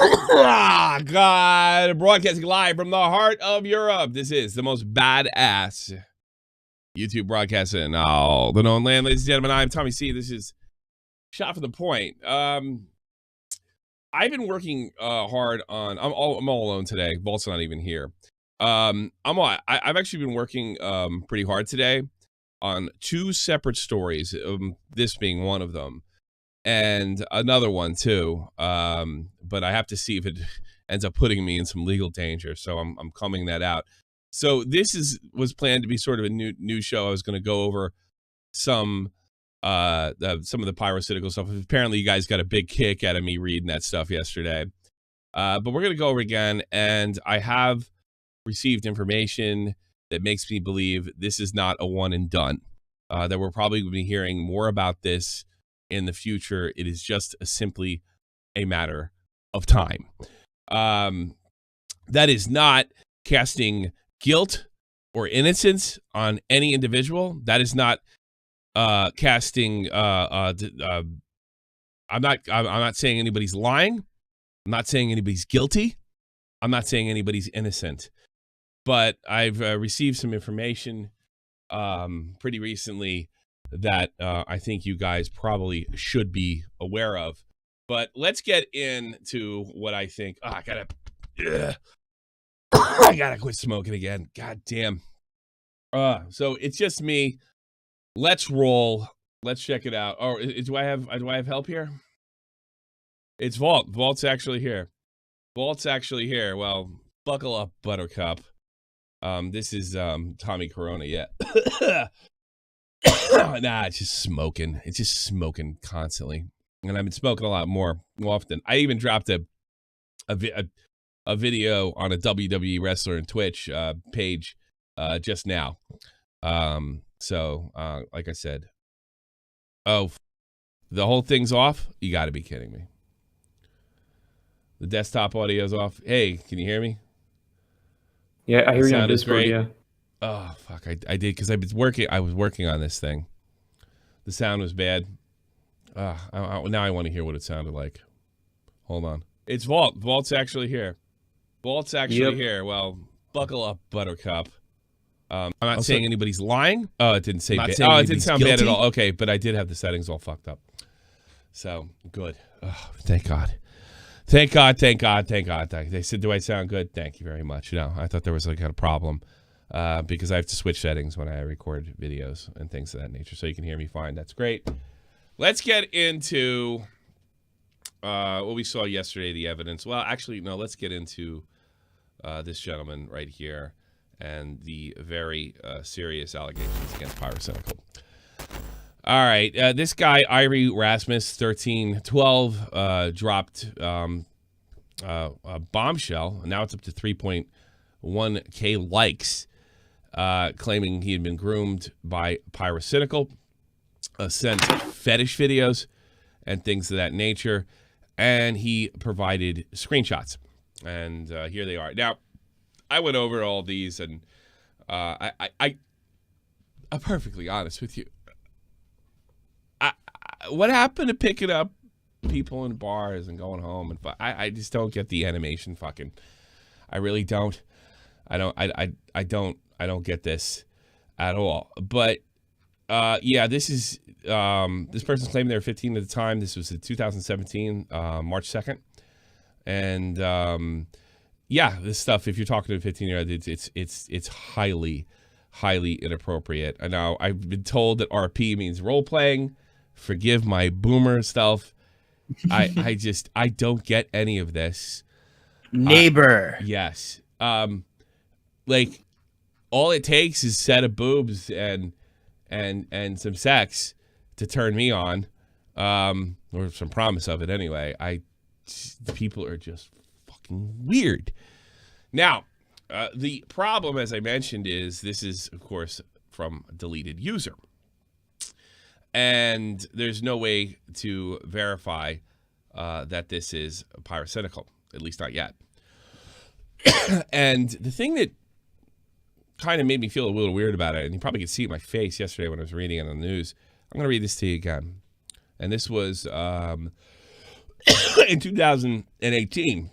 Ah, God, broadcasting live from the heart of Europe. This is the most badass YouTube broadcast in all the known land. Ladies and gentlemen, I'm Tommy C. This is Shot from the Point. I've been working hard on. I'm all alone today. Vault's not even here. I've actually been working pretty hard today on two separate stories. This being one of them, and another one too. But I have to see if it ends up putting me in some legal danger. So I'm coming that out. So this was planned to be sort of a new show. I was going to go over some of the Pyrocynical stuff. Apparently you guys got a big kick out of me reading that stuff yesterday. But we're going to go over again, and I have received information that makes me believe this is not a one and done. That we're probably going to be hearing more about this in the future. It is just simply a matter of time. That is not casting guilt or innocence on any individual. That is not casting I'm not saying anybody's lying. I'm not saying anybody's guilty. I'm not saying anybody's innocent. But I've received some information pretty recently that I think you guys probably should be aware of. But let's get into what I think. I gotta quit smoking again. God damn. So it's just me. Let's roll. Let's check it out. Oh, do I have help here? It's Vault. Vault's actually here. Vault's actually here. Well, buckle up, Buttercup. This is Tommy Corona. Yeah. Nah, it's just smoking. It's just smoking constantly, and I've been smoking a lot more often. I even dropped a video on a WWE wrestler and Twitch page just now. So like I said, the whole thing's off. You got to be kidding me. The desktop audio's off. Hey, can you hear me? Yeah, I hear you on Discord. Yeah. Oh fuck, I did because I was working on this thing. The sound was bad. Now I want to hear what it sounded like. Hold on. It's Vault. Vault's actually here. Vault's actually here. Well, buckle up, Buttercup. I'm not saying anybody's lying. Oh, it didn't say bad. Oh, it didn't sound bad at all. Okay, but I did have the settings all fucked up. So, good. Oh, thank God. Thank God, thank God, thank God. They said, do I sound good? Thank you very much. No, I thought there was like a problem because I have to switch settings when I record videos and things of that nature. So you can hear me fine. That's great. Let's get into what we saw yesterday, the evidence. Well, actually, no, let's get into this gentleman right here and the very serious allegations against Pyrocynical. All right, this guy, Irie Rasmus, 1312, dropped a bombshell. Now it's up to 3.1K likes, claiming he had been groomed by Pyrocynical, sent fetish videos and things of that nature, and he provided screenshots. And here they are. Now, I went over all these, and I'm perfectly honest with you. What happened to picking up people in bars and going home? And I just don't get the animation. Fucking, I really don't. I don't get this at all. But yeah, this is this person's claiming they were 15 at the time. This was in 2017, March 2nd, and yeah, this stuff. If you're talking to a 15-year-old, it's highly inappropriate. And now I've been told that RP means role playing. Forgive my boomer self. I don't get any of this. Neighbor. Yes. Like all it takes is a set of boobs and some sex to turn me on. Or some promise of it anyway. People are just fucking weird. Now, the problem, as I mentioned, is this is, of course, from a deleted user. And there's no way to verify that this is Pyrocynical, at least not yet. And the thing that kind of made me feel a little weird about it, and you probably could see it in my face yesterday when I was reading it on the news. I'm going to read this to you again. And this was in 2018.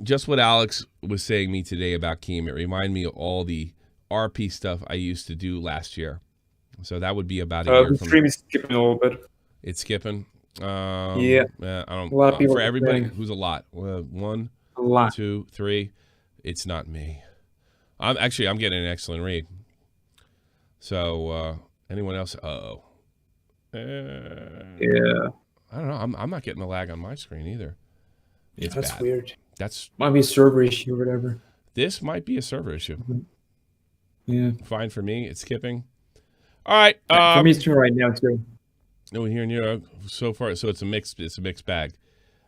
Just what Alex was saying to me today about Keem. It reminded me of all the RP stuff I used to do last year. So that would be about a year The from. stream is skipping a little bit. It's skipping. Yeah. I don't. A lot of people for everybody, complaining. who's a lot? 1, A lot. 2, 3. It's not me. I'm getting an excellent read. So anyone else? Yeah. I don't know. I'm not getting a lag on my screen either. It's That's bad. weird. That's Might be a server issue or whatever. This might be a server issue. Yeah. Fine for me. It's skipping. All right. For me, it's true right now too. No, here in Europe so far, so it's a mixed bag.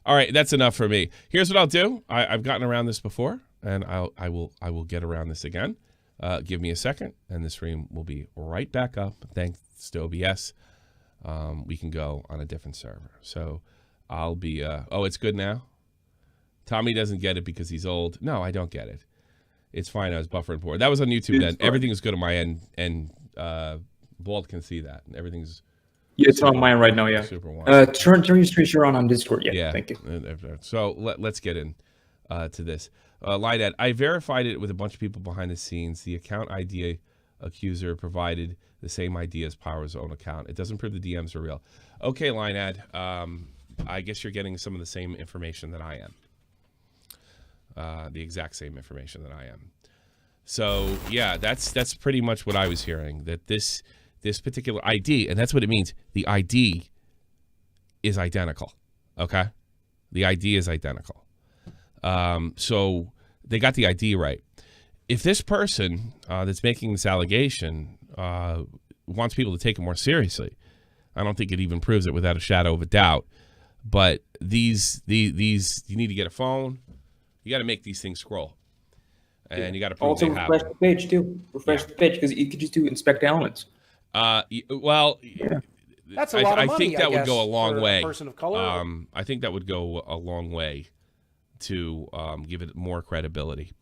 All right, that's enough for me. Here's what I'll do. I've gotten around this before, and I will get around this again. Give me a second, and the stream will be right back up. Thanks to OBS. We can go on a different server. So I'll be. Oh, it's good now. Tommy doesn't get it because he's old. No, I don't get it. It's fine. I was buffering forward. That was on YouTube then. Everything is good on my end, and Bald can see that. Everything's. Yeah, it's on mine right now. Yeah. Super wide. Turn your screen share on Discord. Yeah. Thank you. So let's get in to this. Lydad, I verified it with a bunch of people behind the scenes. The account ID accuser provided the same ID as Power's own account. It doesn't prove the DMs are real. Okay, Lydad, I guess you're getting some of the same information that I am. The exact same information that I am. So yeah, that's pretty much what I was hearing. That this particular ID, and that's what it means. The ID is identical. Okay, the ID is identical. So they got the ID right. If this person that's making this allegation wants people to take it more seriously, I don't think it even proves it without a shadow of a doubt. But these you need to get a phone. You got to make these things scroll, and you got to prove also they refresh happen. the page too. Refresh the page because you could just do inspect elements. Well, yeah. That's a lot of money. I think that would go a guess, long for way. A person of color. I think that would go a long way to give it more credibility.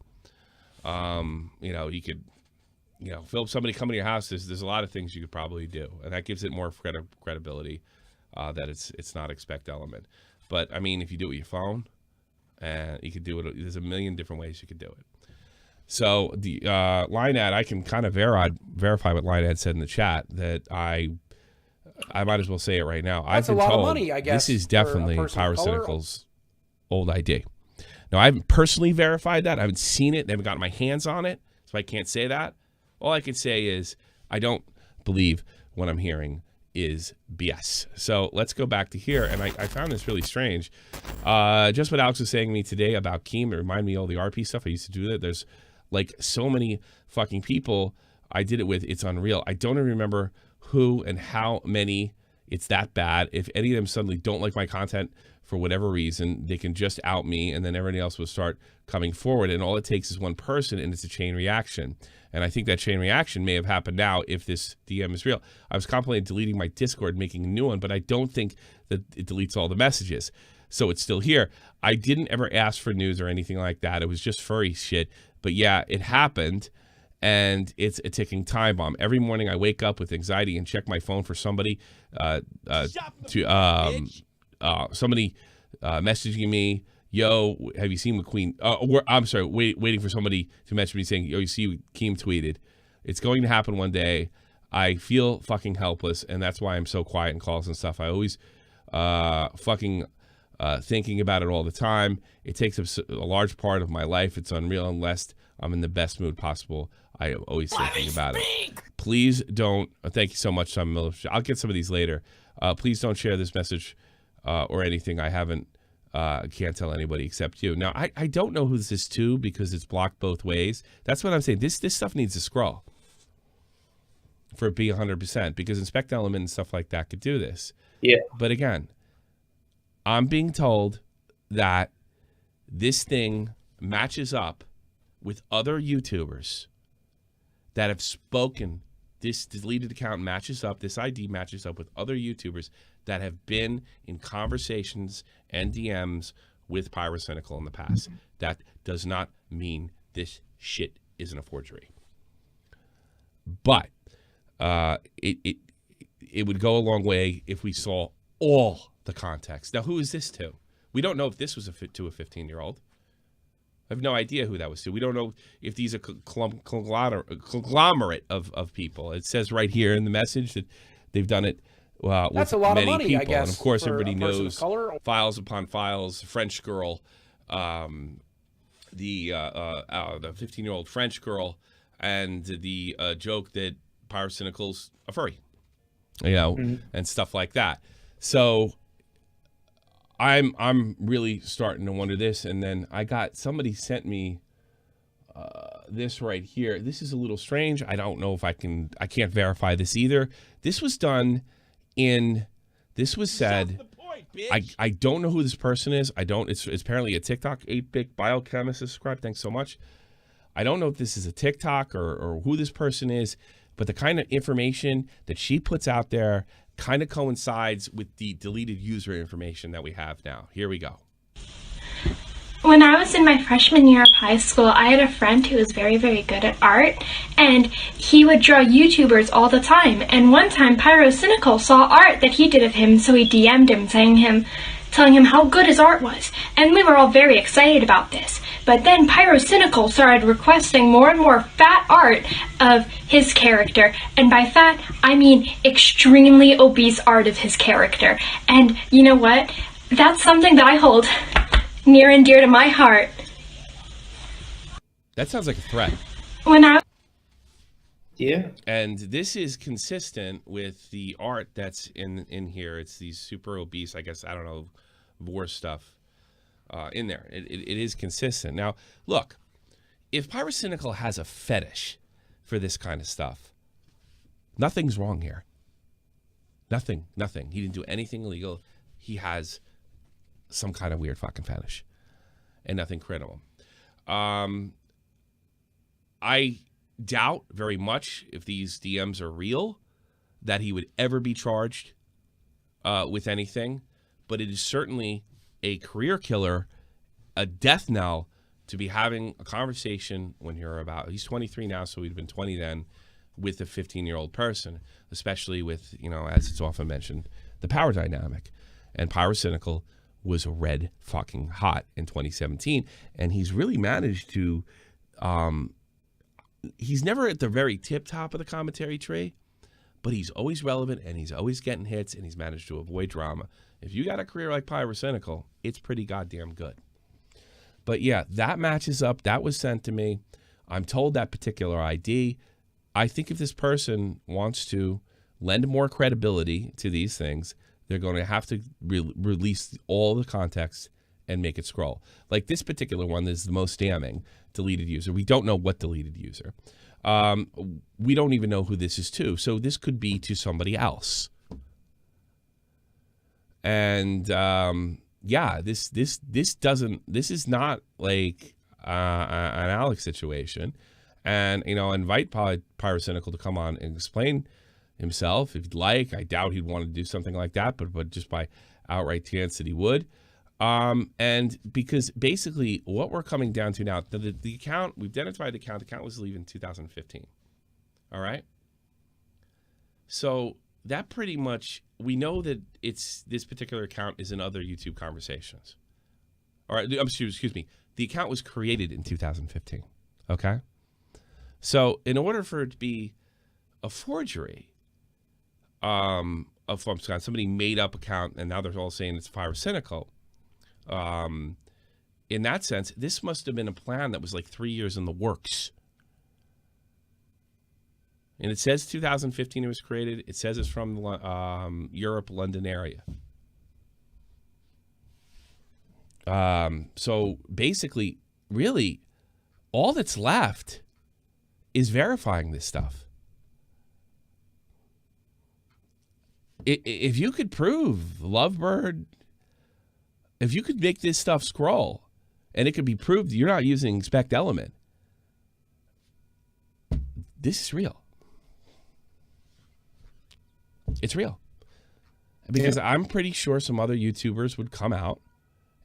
You could, Philip, somebody come to your house. There's a lot of things you could probably do, and that gives it more credibility. That it's not expect element. But I mean, if you do it with your phone, and you could do it. There's a million different ways you could do it. So the line ad, I can kind of verify what line ad said in the chat that I might as well say it right now. That's I've been a lot told of money, I guess. this is definitely for a person of color. Pyrocynical's old ID. Now I haven't personally verified that. I haven't seen it. I haven't gotten my hands on it, so I can't say that. All I can say is I don't believe what I'm hearing is BS. So let's go back to here, and I found this really strange. Just what Alex was saying to me today about Keem, it reminded me of all the RP stuff I used to do. That there's like so many fucking people I did it with. It's unreal. I don't even remember who and how many. It's that bad. If any of them suddenly don't like my content for whatever reason, they can just out me, and then everybody else will start coming forward. And all it takes is one person, and it's a chain reaction. And I think that chain reaction may have happened now if this DM is real. I was contemplating deleting my Discord, making a new one, but I don't think that it deletes all the messages. So it's still here. I didn't ever ask for news or anything like that. It was just furry shit. But yeah, it happened, and it's a ticking time bomb. Every morning I wake up with anxiety and check my phone for somebody somebody messaging me, yo, have you seen McQueen? I'm sorry, waiting for somebody to message me saying, yo, you see Keem tweeted. It's going to happen one day. I feel fucking helpless, and that's why I'm so quiet in calls and stuff. I always thinking about it all the time. It takes up a large part of my life. It's unreal unless I'm in the best mood possible. I am always thinking about it. Please don't. Thank you so much, Tom Miller. I'll get some of these later. Please don't share this message or anything. I haven't. Can't tell anybody except you. Now, I don't know who this is to because it's blocked both ways. That's what I'm saying. This stuff needs to scroll for it to be 100% because inspect element and stuff like that could do this. Yeah. But again, I'm being told that this thing matches up with other YouTubers that have spoken. This deleted account matches up. This ID matches up with other YouTubers that have been in conversations and DMs with Pyrocynical in the past. That does not mean this shit isn't a forgery. But it would go a long way if we saw all the context. Now, who is this to? We don't know if this was to a 15-year-old. I have no idea who that was to. We don't know if these are conglomerate of people. It says right here in the message that they've done it That's with a lot many of money, people. I guess. And of course, for everybody a person of knows color. files upon files. French girl, the 15-year-old French girl, and the joke that Pyrocynical's a furry, and stuff like that. So I'm really starting to wonder this. And then somebody sent me this right here. This is a little strange. I don't know if I can't verify this either. This was said, I don't know who this person is. It's apparently a TikTok 8-bit biochemist subscribed. Thanks so much. I don't know if this is a TikTok or who this person is, but the kind of information that she puts out there kind of coincides with the deleted user information that we have now. Here we go. When I was in my freshman year of high school, I had a friend who was very, very good at art, and he would draw YouTubers all the time. And one time, Pyrocynical saw art that he did of him, so he DM'd him, telling him how good his art was. And we were all very excited about this. But then Pyrocynical started requesting more and more fat art of his character. And by fat, I mean extremely obese art of his character. And you know what? That's something that I hold near and dear to my heart. That sounds like a threat. Yeah. And this is consistent with the art that's in here. It's these super obese, I guess, I don't know, vor stuff in there. It is consistent. Now, look, if Pyrocynical has a fetish for this kind of stuff, nothing's wrong here. Nothing. He didn't do anything illegal. He has some kind of weird fucking fetish and nothing criminal. I doubt very much, if these DMs are real, that he would ever be charged with anything, but it is certainly a career killer, a death knell to be having a conversation when he's 23 now, so he'd been 20 then, with a 15-year-old person, especially with, as it's often mentioned, the power dynamic. And Pyrocynical was red fucking hot in 2017, and he's really managed to he's never at the very tip top of the commentary tree, but he's always relevant and he's always getting hits, and he's managed to avoid drama. If you got a career like Pyrocynical, it's pretty goddamn good. But yeah, that matches up. That was sent to me. I'm told that particular ID. I think if this person wants to lend more credibility to these things, they're going to have to release all the context and make it scroll. Like this particular one is the most damning. Deleted user. We don't know what deleted user. We don't even know who this is to. So this could be to somebody else. And yeah, this is not like an Alex situation. And invite Pyrocynical to come on and explain himself if he'd like. I doubt he'd want to do something like that, but just by outright chance that he would. And because basically what we're coming down to now, the account, we've identified the account was leaving in 2015. All right. So that pretty much, we know that this particular account is in other YouTube conversations. All right. Excuse me. The account was created in 2015. Okay. So in order for it to be a forgery, of somebody made up account, and now they're all saying it's Pyrocynical. In that sense, this must have been a plan that was like 3 years in the works. And it says 2015 it was created. It says it's from Europe, London area. So basically, really, all that's left is verifying this stuff. If you could prove Lovebird, if you could make this stuff scroll, and it could be proved you're not using expect element, this is real. It's real. Because I'm pretty sure some other YouTubers would come out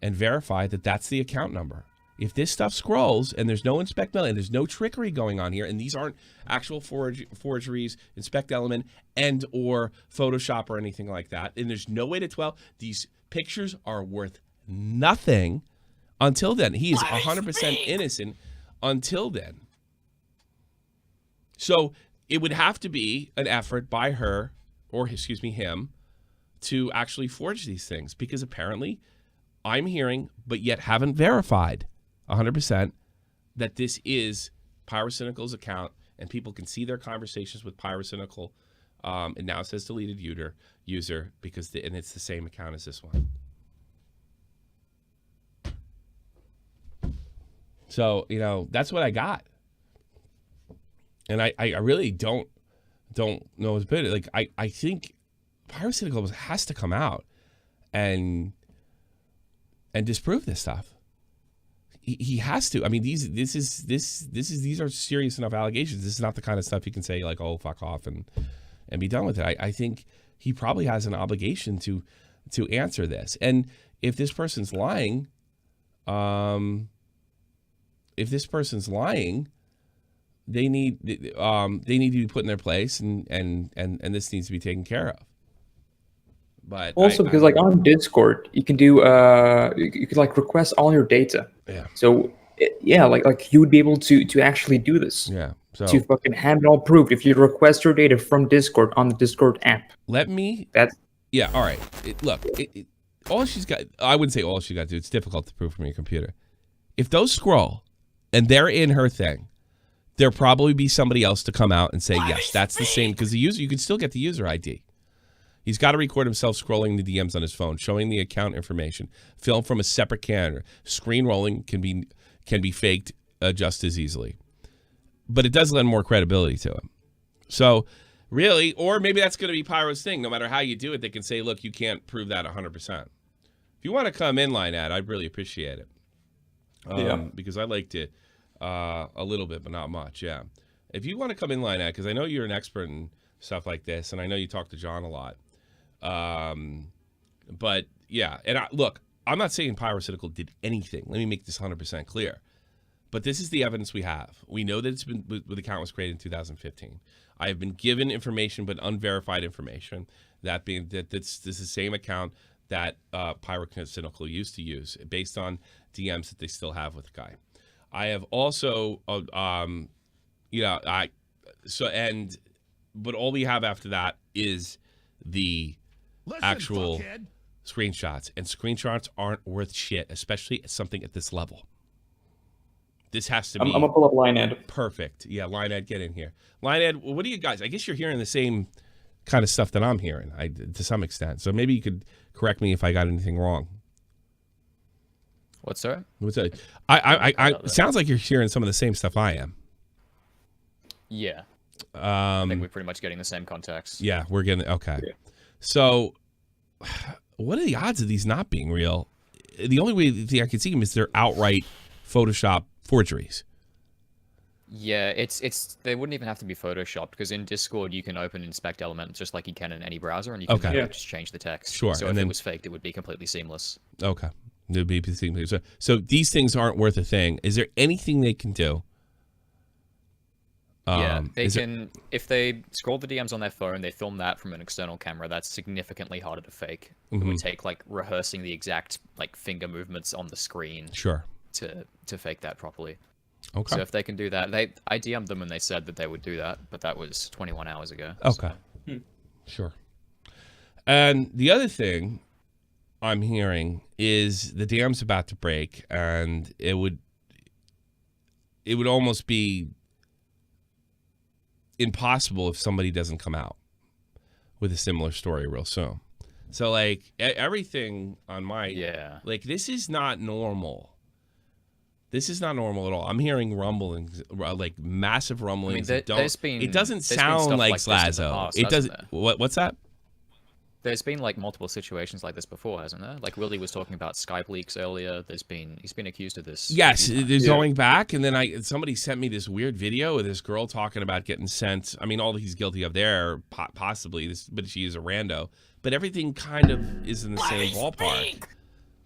and verify that that's the account number. If this stuff scrolls and there's no inspect element and there's no trickery going on here, and these aren't actual forgeries, inspect element, and or Photoshop or anything like that, and there's no way to tell, these pictures are worth nothing until then. He is 100% innocent until then. So it would have to be an effort by her, or excuse me, him, to actually forge these things, because apparently I'm hearing, but yet haven't verified 100%, that this is Pyrocynical's account, and people can see their conversations with Pyrocynical. And now it says deleted user because and it's the same account as this one. So, you know, that's what I got. And I really don't know what's better. Like, I think Pyrocynical has to come out and disprove this stuff. He has to. I mean, these are serious enough allegations. This is not the kind of stuff you can say like, oh, fuck off and be done with it. I think he probably has an obligation to answer this. And if this person's lying, they need to be put in their place, and this needs to be taken care of. But also, because like on Discord, you can do you could like request all your data. Yeah. So yeah, like you would be able to actually do this. Yeah. So to fucking have it all proved if you request your data from Discord on the Discord app. Yeah. All right. All she's got. I wouldn't say all she got to do. It's difficult to prove from your computer. If those scroll and they're in her thing, there'll probably be somebody else to come out and say, yes, that's the same, because the user, you can still get the user ID. He's got to record himself scrolling the DMs on his phone, showing the account information, film from a separate camera. Screen rolling can be faked just as easily. But it does lend more credibility to him. So really, or maybe that's going to be Pyro's thing. No matter how you do it, they can say, look, you can't prove that 100%. If you want to come in line at, I'd really appreciate it. Because I liked it a little bit, but not much. Yeah. If you want to come in line at, because I know you're an expert in stuff like this, and I know you talk to John a lot. But yeah, and look, I'm not saying Pyrocynical did anything. Let me make this 100% clear. But this is the evidence we have. We know that the account was created in 2015. I have been given information, but unverified information, that being that this is the same account that Pyrocynical used to use, based on DMs that they still have with the guy. I have also, but all we have after that is the actual screenshots, and screenshots aren't worth shit, especially something at this level. This has to be. I'm gonna pull up LineAd. Perfect. Yeah, LineAd, get in here. LineAd, what do you guys? I guess you're hearing the same kind of stuff that I'm hearing, to some extent. So maybe you could correct me if I got anything wrong. What's that? What's that? It sounds like you're hearing some of the same stuff I am. Yeah. I think we're pretty much getting the same context. Yeah, we're getting okay. Yeah. So, what are the odds of these not being real? The only way I can see them is they're outright Photoshop forgeries. Yeah, they wouldn't even have to be photoshopped, because in Discord you can open inspect elements just like you can in any browser, and you can just change the text. Sure. So if it was faked, it would be completely seamless. Okay. It would be seamless. So these things aren't worth a thing. Is there anything they can do? Yeah, they can. If they scroll the DMs on their phone, they film that from an external camera. That's significantly harder to fake. It would take like rehearsing the exact like finger movements on the screen. Sure. To fake that properly. Okay. So if they can do that, I DM'd them and they said that they would do that, but that was 21 hours ago. Okay. So. Sure. And the other thing I'm hearing is the dam's about to break, and it would almost be impossible if somebody doesn't come out with a similar story real soon. So like everything on my like, this is not normal. This is not normal at all. I'm hearing rumblings, like massive rumblings. I mean, it doesn't sound like Slazo. It doesn't. What's that? There's been like multiple situations like this before, hasn't there? Like Willie was talking about Skype leaks earlier. He's been accused of this. Yes, going back, and then somebody sent me this weird video of this girl talking about getting sent. I mean, all that he's guilty of there, possibly, but she is a rando. But everything kind of is in the same ballpark.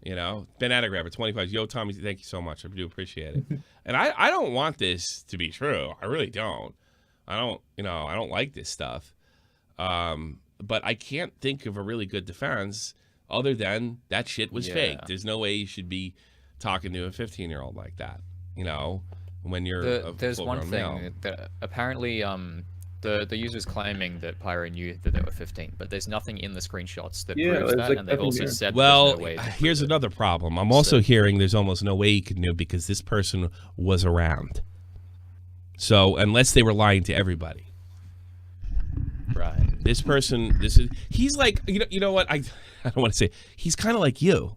You know, Banana Grabber 25. Yo, Tommy, thank you so much. I do appreciate it. And I don't want this to be true. I really don't. I don't like this stuff. But I can't think of a really good defense other than that shit was fake. There's no way you should be talking to a 15-year-old like that. You know, when you're there's one thing that apparently the user's claiming that Pyro knew that they were 15, but there's nothing in the screenshots that proves that, and they've also said well, there's no way to here's prove another problem. I'm also hearing there's almost no way you could know because this person was around. So unless they were lying to everybody. Right. This person, he's like, you know what? I don't want to say, he's kind of like you.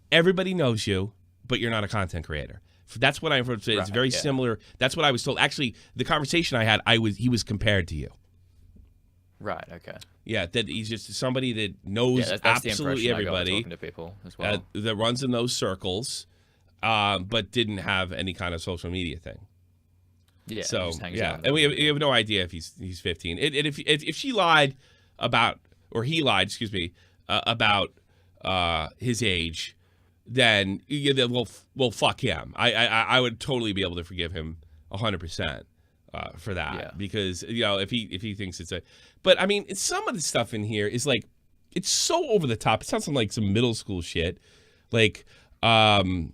Everybody knows you, but you're not a content creator. That's what I've heard say. It's very similar. That's what I was told. Actually, the conversation I had, he was compared to you. Right. Okay. Yeah, that he's just somebody that knows absolutely everybody. Talking to people as well. That runs in those circles, but didn't have any kind of social media thing. Yeah. So and we have no idea if he's 15. And if she lied about, or he lied, excuse me, about his age, then well, fuck him. I would totally be able to forgive him 100% for that because if he thinks it's a, but I mean some of the stuff in here is like it's so over the top. It sounds like some middle school shit. Like I'd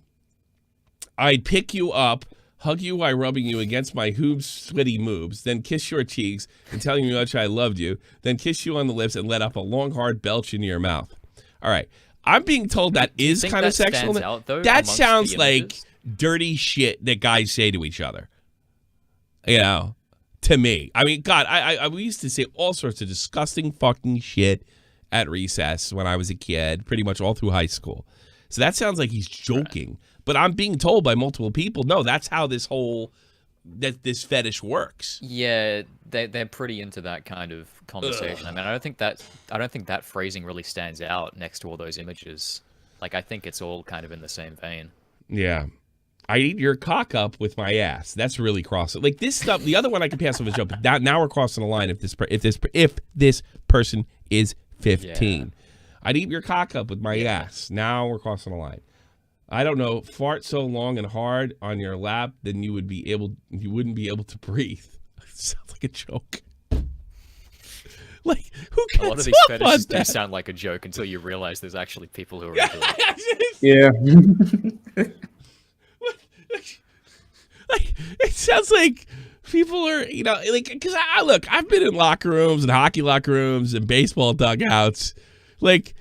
pick you up, hug you while rubbing you against my hoobs, sweaty moobs, then kiss your cheeks and tell you how much I loved you, then kiss you on the lips and let up a long hard belch into your mouth. All right. I'm being told that is kind of sexual. That sounds like dirty shit that guys say to each other. You know, to me. I mean, God, we used to say all sorts of disgusting fucking shit at recess when I was a kid, pretty much all through high school. So that sounds like he's joking. Right. But I'm being told by multiple people, no, that's how this fetish works. Yeah, they're pretty into that kind of conversation. I mean, I don't think that phrasing really stands out next to all those images. Like, I think it's all kind of in the same vein. Yeah. I eat your cock up with my ass. That's really crossing. Like this stuff. The other one I could pass off as a joke. But now we're crossing the line. If this person is 15, I'd eat your cock up with my ass. Now we're crossing the line. I don't know. Fart so long and hard on your lap, then you wouldn't be able to breathe. It sounds like a joke. Like who gets a lot of these fetishes do sound like a joke until you realize there's actually people who are into it. Yeah. Like it sounds like people are, like because I've been in locker rooms and hockey locker rooms and baseball dugouts, like.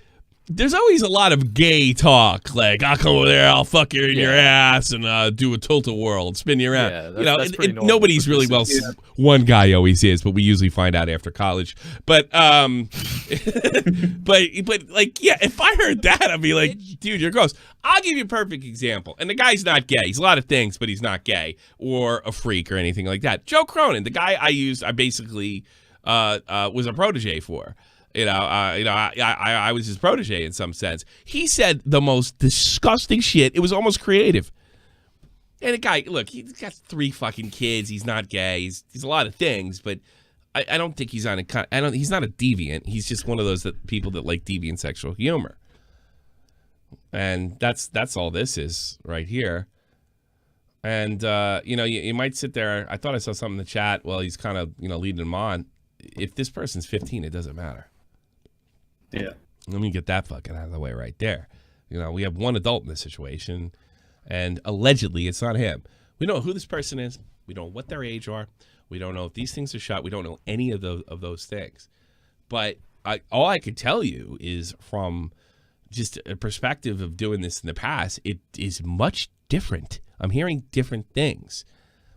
There's always a lot of gay talk, like I'll come over there, I'll fuck you in your ass, and do a tilt-a-whirl and spin you around. That's nobody's really one guy always is, but we usually find out after college. But but like if I heard that, I'd be like, dude, you're gross. I'll give you a perfect example, and the guy's not gay. He's a lot of things, but he's not gay or a freak or anything like that. Joe Cronin, the guy I basically was a protege for. I was his protege in some sense. He said the most disgusting shit. It was almost creative. And the guy, look, he's got 3 fucking kids. He's not gay. He's a lot of things, but I don't think he's he's not a deviant. He's just one of those people that like deviant sexual humor. And that's all this is right here. And you might sit there. I thought I saw something in the chat. Well, he's kind of leading them on. If this person's 15, it doesn't matter. Yeah. Let me get that fucking out of the way right there. We have one adult in this situation, and allegedly it's not him. We don't know who this person is. We don't know what their age are. We don't know if these things are shot. We don't know any of those things. But all I could tell you is from just a perspective of doing this in the past, it is much different. I'm hearing different things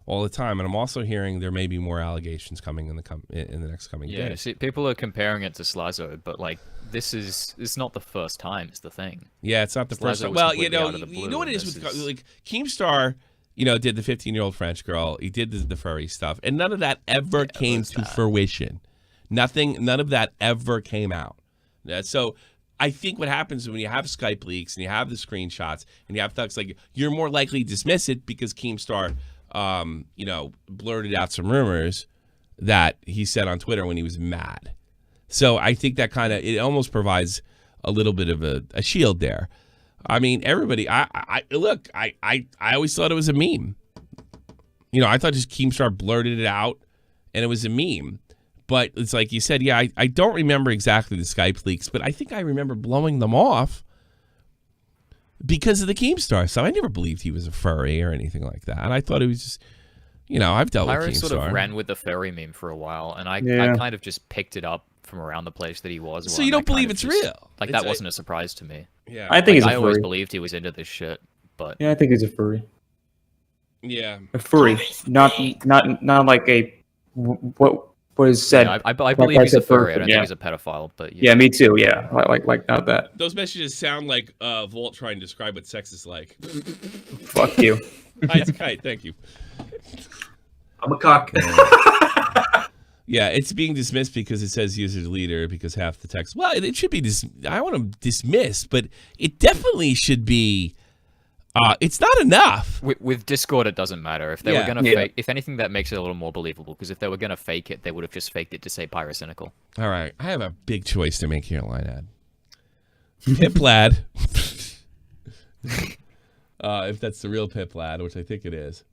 all the time, and I'm also hearing there may be more allegations coming in the next coming days. Yeah, see, people are comparing it to Slazo, but like it's not the first time. It's the thing. Yeah, it's not the first time. Well, you know what it is with like Keemstar, did the 15-year-old French girl. He did the furry stuff, and none of that ever came to fruition. None of that ever came out. So I think what happens when you have Skype leaks and you have the screenshots and you have thugs like you're more likely to dismiss it because Keemstar. Blurted out some rumors that he said on Twitter when he was mad. So I think that it almost provides a little bit of a shield there. I mean, everybody. I look. I always thought it was a meme. You know, I thought just Keemstar blurted it out, and it was a meme. But it's like you said, yeah. I don't remember exactly the Skype leaks, but I think I remember blowing them off because of the Keemstar stuff. I never believed he was a furry or anything like that. And I thought he was just, you know, I've dealt with Pyro Keemstar. sort of ran with the furry meme for a while, and I kind of just picked it up from around the place that he was. So you don't believe it's real? Like, that wasn't a surprise to me. Yeah, I think he's a I always furry. believed he was into this shit, but Yeah, I think he's a furry. yeah. A furry, not like a what is said. yeah, I believe he's a furry. I don't yeah. think he's a pedophile, but Yeah, me too. Yeah, like not that. Those messages sound like Volt trying to describe what sex is like. Fuck you. Hi, it's Kite. Thank you. I'm a cock. Yeah, it's being dismissed because it says user deleter because half the text. Well, it should be I want to dismiss, but it definitely should be. It's not enough. with Discord, it doesn't matter. If they were gonna fake, if anything, that makes it a little more believable. Because if they were gonna fake it, they would have just faked it to say Pyrocynical. All right, I have a big choice to make here, line ad. Pip Lad, if that's the real Pip Lad, which I think it is,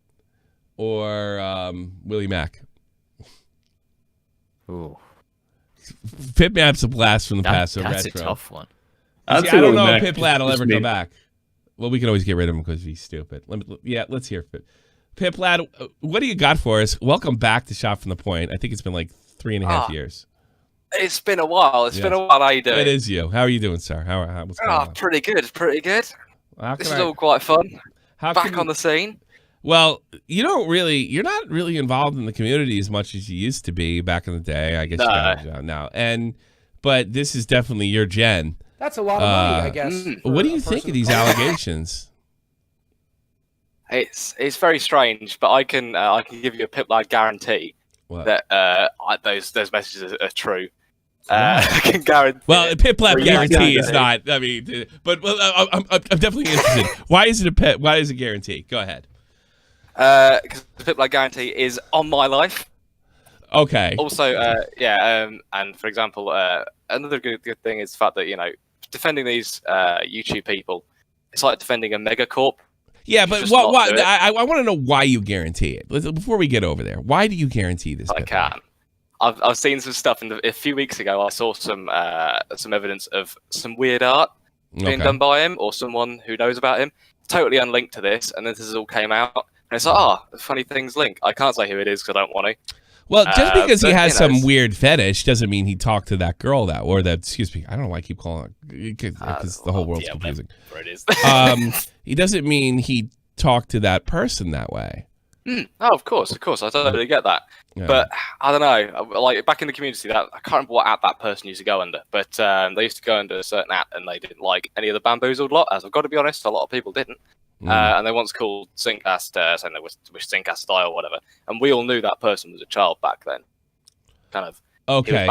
or Willie Mack. Ooh, Pip Map's a blast from the past. So that's retro. a tough one. See, I don't know if Pip Lad will ever come back. Well, we can always get rid of him because he's stupid. Let's hear Pip. Pip Lad, what do you got for us? Welcome back to Shot from the Point. I think it's been like 3.5 years. It's been a while. It's been a while. How you doing? It is you. How are you doing, sir? What's going on? Pretty good. Pretty good. How This is all quite fun. How Back on the scene. Well, you're not really involved in the community as much as you used to be back in the day. I guess you got a job now. But this is definitely your gen. That's a lot of money, I guess. What do you think of these allegations? It's very strange, but I can give you a Pip Lad guarantee that those messages are true. I can guarantee. Well, a Pip Lad guarantee is not. I mean, but I'm definitely interested. Why is it a Pip? Why is it a guarantee? Go ahead. Because the Pip Lad guarantee is on my life. Okay. Also, and for example, another good thing is the fact that defending these YouTube people, it's like defending a megacorp. Yeah, but what? I want to know why you guarantee it. Before we get over there, why do you guarantee this? I can. I've seen some stuff a few weeks ago. I saw some evidence of some weird art being done by him or someone who knows about him. Totally unlinked to this, and then this all came out, and it's like, funny things link. I can't say who it is because I don't want to. Well, just because he has some weird fetish doesn't mean he talked to that girl excuse me, I don't know why I keep calling it, because the whole world's confusing. It is. He doesn't mean he talked to that person that way. Oh, of course, I totally get that. Yeah. But I don't know, like back in the community, I can't remember what app that person used to go under, but they used to go under a certain app, and they didn't like any of the bamboozled lot. As I've got to be honest, a lot of people didn't. And they once called Syncast, saying they wish Syncast die or whatever, and we all knew that person was a child back then. Kind of. Okay.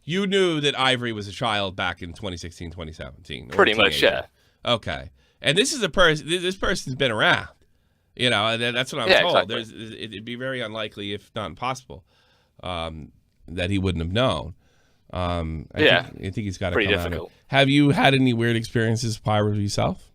You knew that Ivory was a child back in 2016, 2017. Pretty much, yeah. Okay. And this is a person. This person's been around. And that's what I'm told. Exactly. It'd be very unlikely, if not impossible, that he wouldn't have known. I think he's got to come difficult. Out of it. Have you had any weird experiences with Pyro yourself?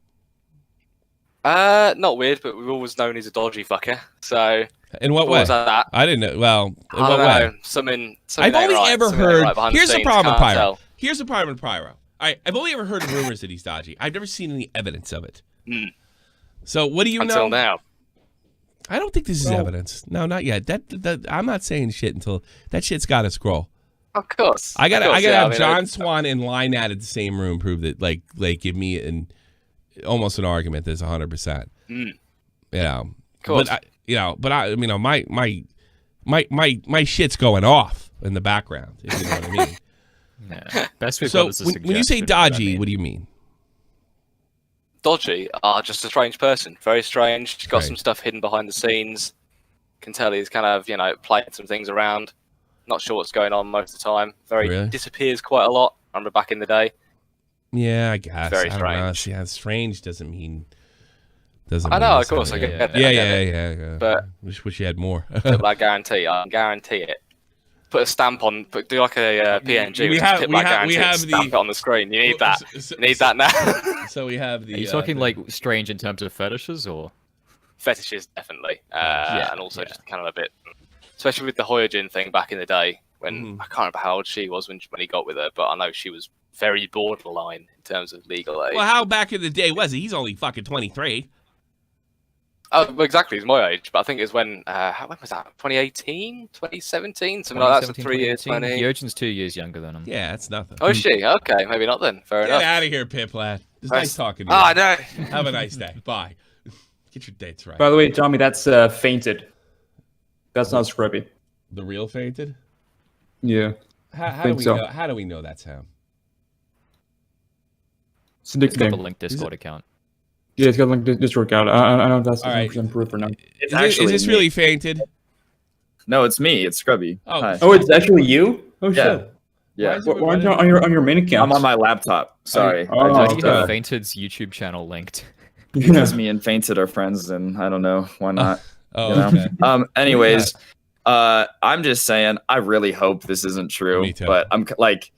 Not weird, but we've always known he's a dodgy fucker. So in what way? Like that. I didn't know. Well, in I what don't way? know. Something I've only ever heard. Here's the problem with Pyro. Tell. Here's the problem with Pyro. I've only ever heard rumors that he's dodgy. I've never seen any evidence of it. So what do you know? Until now. I don't think this is evidence. No, not yet. That I'm not saying shit until that shit's got to scroll. Of course. I gotta have John Swan and Line at the same room prove that, like give me almost an argument that's 100%. Of course. But my shit's going off in the background, if you know what I mean. Yeah. Best so when you say dodgy, what do you mean? Dodgy? Just a strange person. Very strange. He's got some stuff hidden behind the scenes. Can tell he's kind of, playing some things around. Not sure what's going on most of the time. Disappears quite a lot. I remember back in the day. Yeah, I guess. Very strange. Yeah, strange doesn't mean. I know, of course. I get it. Yeah. But wish you had more. I guarantee it. put a stamp on, do like a PNG, We have stamp it on the screen. You need that. You need that now. So we have the. Are you talking like strange in terms of fetishes or? Fetishes, definitely, and also just kind of a bit, especially with the Hoyojin thing back in the day when I can't remember how old she was when he got with her, but I know she was very borderline in terms of legal age. Well, how back in the day was he? He's only fucking 23. Oh, well, exactly, he's my age, but I think it was when was that? 2018, 2017, something like that. So 3 years, 20. Hyojin's 2 years younger than him. Yeah, that's nothing. Oh, is she? Okay, maybe not then. Fair Get enough. out of here, Pip lad. It's nice talking to you. Oh, I know. Have a nice day. Bye. Get your dates right. By the way, Tommy, that's fainted. That's not scrubby. The real fainted? Yeah. How do we know? How do we know that's him? It's a It's got nickname. the linked Discord account. Yeah, it's got like this workout. I don't know if that's All right. 100% proof or not. It's Is this me. really fainted? No, it's me. It's Scrubby. Oh. Hi. Oh, it's actually you? Oh, Yeah. shit. Yeah. Why Why aren't you on your main account? I'm on my laptop. Sorry. Oh, I Why just, do you have Fainted's YouTube channel linked? because me and Fainted are friends, and I don't know why not. Oh, You know? okay. Anyways, I'm just saying, I really hope this isn't true. Me too. But I'm like,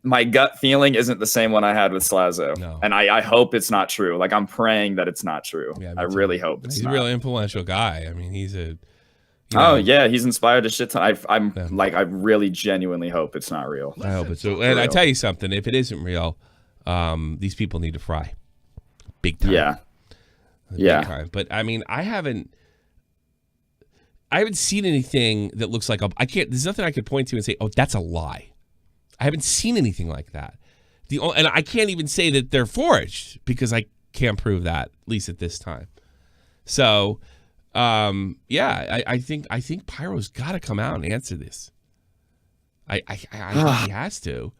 my gut feeling isn't the same one I had with Slazo. No. And I hope it's not true. Like, I'm praying that it's not true. Yeah, me I too. really hope it's He's not. a really influential guy. I mean, he's a. you Oh know, yeah, he's inspired a shit ton. I'm Yeah. like, I really genuinely hope it's not real. I hope it's so. And I tell you something, if it isn't real, these people need to fry, big time. Yeah. Big Yeah. time. But I mean, I haven't seen anything that looks like I can't. There's nothing I could point to and say, oh, that's a lie. I haven't seen anything like that. And I can't even say that they're forged because I can't prove that, at least at this time. So, yeah, I think Pyro's got to come out and answer this. I think he has to.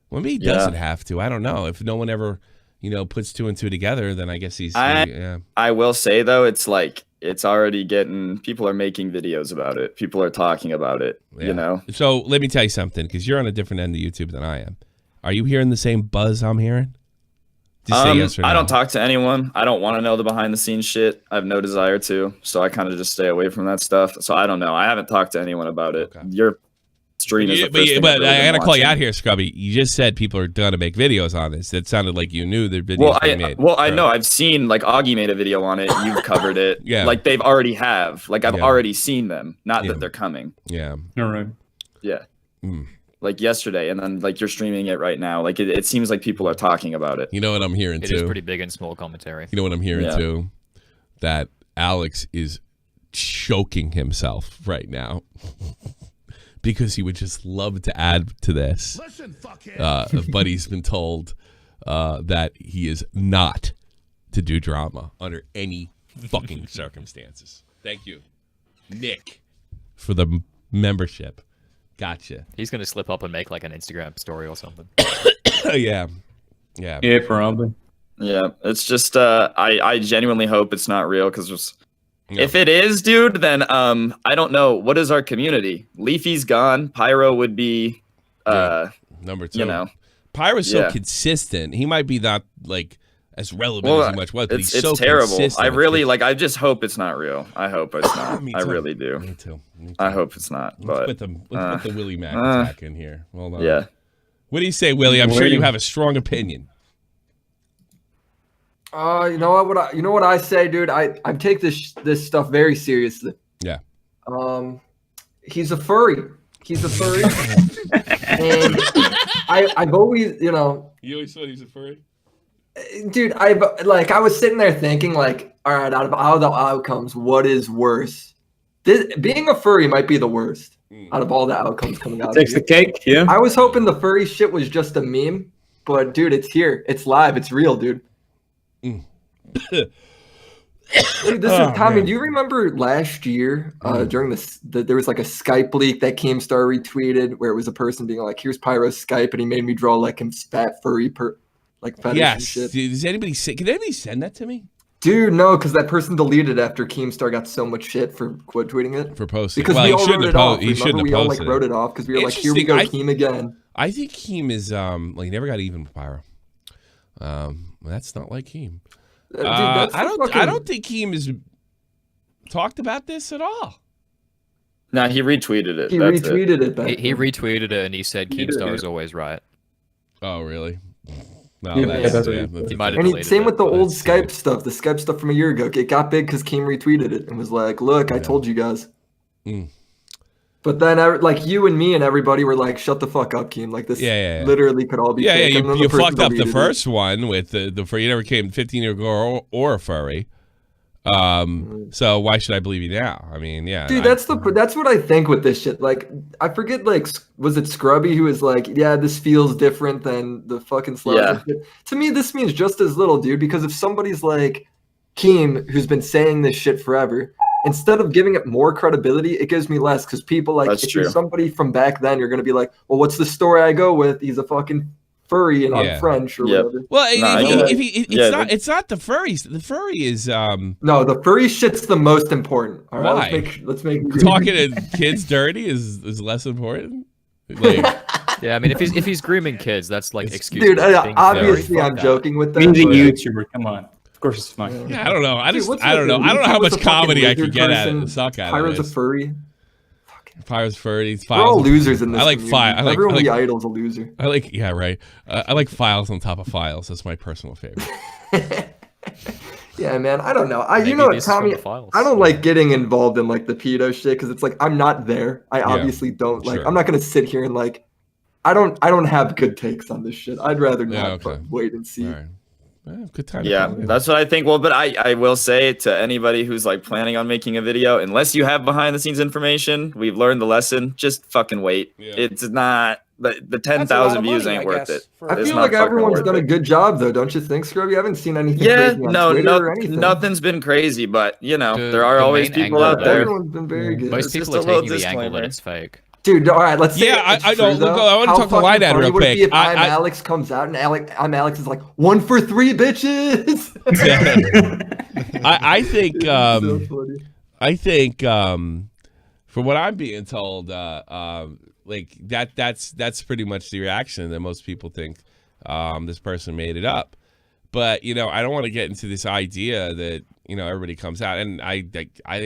Well, maybe he doesn't have to. I don't know. If no one ever, puts two and two together, then I guess he's. I will say though, it's like it's already people are making videos about it. People are talking about it. Yeah. You know. So let me tell you something, because you're on a different end of YouTube than I am. Are you hearing the same buzz I'm hearing? Just say yes or no. I don't talk to anyone. I don't want to know the behind the scenes shit. I have no desire to. So I kind of just stay away from that stuff. So I don't know. I haven't talked to anyone about it. Okay. Your stream is the first thing but I've really I been gotta call you watching. out here, Scrubby. You just said people are gonna make videos on this. It sounded like you knew their videos being made. Well, I know. I've seen like Augie made a video on it. You've covered it. Yeah. Like they've already have. Like I've Yeah. already seen them. Not Yeah. that they're coming. Yeah. All right. Yeah. Mm. Like yesterday, and then like you're streaming it right now. Like it seems like people are talking about it. You know what I'm hearing It too? is pretty big in small commentary. You know what I'm hearing Yeah. too? That Alex is choking himself right now because he would just love to add to this. Listen, fuckhead. But he's been told that he is not to do drama under any fucking circumstances. Thank you, Nick, for the membership. Gotcha. He's gonna slip up and make like an Instagram story or something. Yeah. Yeah, probably. Yeah, it's just I genuinely hope it's not real because Yeah. if it is, dude, then I don't know what is our community. Leafy's gone. Pyro would be Number two. you know. Pyro's so Yeah. consistent. He might be not like as relevant Well, as he much was, but it's he's so terrible. consistent. I really like. I just hope it's not real. I hope it's not. Me I too. really do. Me too. Me too. I hope it's not. Let's But put the Willie Mac attack in here. Hold on. yeah, What do you say, Willie? I'm sure you have a strong opinion. You know what I say, dude. I take this stuff very seriously. Yeah. He's a furry. He's a furry. And I've always, You always thought he's a furry? dude, I was sitting there thinking like, all right, out of all the outcomes, what is worse? Being a furry might be the worst out of all the outcomes coming out. Takes the cake. Yeah. I was hoping the furry shit was just a meme, but dude, it's here. It's live. It's real, dude. Dude, this is Tommy. man. Do you remember last year during there was like a Skype leak that Keemstar retweeted where it was a person being like, "Here's Pyro's Skype," and he made me draw like him fat furry fetish and Yes. shit. Does anybody can anybody send that to me? Dude, no, because that person deleted after Keemstar got so much shit for quote tweeting it. For posting. Because well, we he all shouldn't wrote have it off. he shouldn't Remember, we have all posted wrote it. it off because we were like, "Here we go, Interesting. Keem again." I think Keem is he never got even with Pyro. That's not like Keem. Dude, that's I fucking- don't think Keem has talked about this at all. Nah, he retweeted it. He That's retweeted it. He retweeted it and he said Keemstar is always right. Oh, really? No, Yeah, that's, that's yeah, right. that's, He might have And deleted same it. with the old That's Skype stuff. The Skype stuff from a year ago. It got big because Keem retweeted it and was like, "Look, I told you guys." Mm. But then, like you and me and everybody were like, "Shut the fuck up, Keem!" Like this, Yeah. literally could all be. Yeah, fake. yeah. And then You person fucked up the deleted it. first one with the you never came 15 year ago or a furry. So why should I believe you now? I mean, yeah. Dude, that's what I think with this shit. Like, I forget, like, was it Scrubby who was like, "Yeah, this feels different than the fucking slap." Yeah. To me, this means just as little, dude. Because if somebody's like Keem, who's been saying this shit forever, instead of giving it more credibility, it gives me less. Because people like, That's if you're true. somebody from back then, you're gonna be like, "Well, what's the story I go with? He's a fucking furry and Yeah. I'm French or Yep. whatever." Well, No, I get it. it's not the furries. The furry is No, the furry shit's the most important. All right, Why? let's make talking to kids dirty is less important. Like, Yeah, I mean, if he's grooming kids, that's like excuse. Dude, being obviously furry. I'm Fuck that. joking with that. He's a but- YouTuber. Come on. Of course it's fine. yeah, I don't know. I Dude, just what's I don't know. with I don't know how what's much a fucking comedy I could lizard get at it person? and suck at Pyro's it. a furry. Pyro's furry. We're all losers in this. I like community. fire. Everyone we idol's a loser. I like yeah right. I like files on top of files. That's my personal favorite. Yeah, man. I don't know. Maybe You know what, this is from Tommy? the files. I don't like getting involved in like the pedo shit because it's like I'm not there. I Yeah, obviously don't like. sure. I'm not gonna sit here and like. I don't have good takes on this shit. I'd rather Yeah, not okay. wait and see. All right. Good time. Yeah, that's what I think. Well, but I will say to anybody who's like planning on making a video, unless you have behind the scenes information, we've learned the lesson. Just fucking wait. Yeah. It's not the That's a lot 10,000 of views money, ain't I worth guess, it. for- I It's feel not like fucking everyone's worth done a it. good job though, don't you think, Scrubby? I haven't seen anything Yeah, crazy on no, Twitter or anything. nothing's been crazy, but you know, The- there are the always main people angle out that there. Everyone's been very good. Most It's people just are a little taking the angle that disclaimer. it's fake. Dude, all right, let's say Yeah, it's I true, know. Look, though. I wanna How talk to fucking Light Ad funny real would it be quick. if I'm Alex comes out and Alex is like 1 for 3 bitches. I think So funny. I think from what I'm being told, like that's pretty much the reaction that most people think this person made it up. But you know, I don't want to get into this idea that you know everybody comes out, and I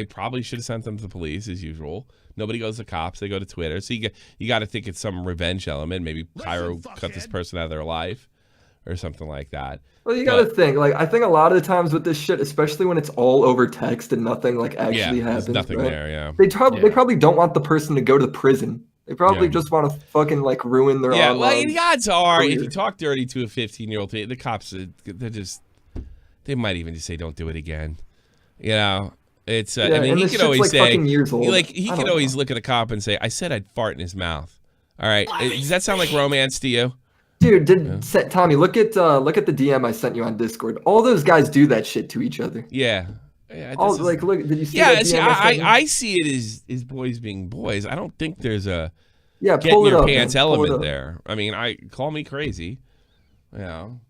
probably should have sent them to the police as usual. Nobody goes to cops; they go to Twitter. So you got to think it's some revenge element. Maybe Pyro cut this person out of their life, or something like that. Well, you got to think. Like, I think a lot of the times with this shit, especially when it's all over text and nothing like actually Yeah, there's happens. nothing right? there. Yeah. They probably don't want the person to go to prison. They probably just want to fucking like ruin their Yeah, well, online the odds are if career. you talk dirty to a 15-year-old, the cops, they might even just say, "Don't do it again." You know, it's. I mean, and he this could shit's, always like, say, fucking years old. he I could don't always know. look at a cop and say, "I said I'd fart in his mouth." All right, does that sound like romance to you? Dude, Tommy, look at the DM I sent you on Discord. All those guys do that shit to each other. Yeah. Yeah, All this is- like, look, did you see yeah. that See, DM I sent you? I see it as boys being boys. I don't think there's a Yeah, get pull in it your up, pants man. Pull it element up. there. I mean, call me crazy. You know,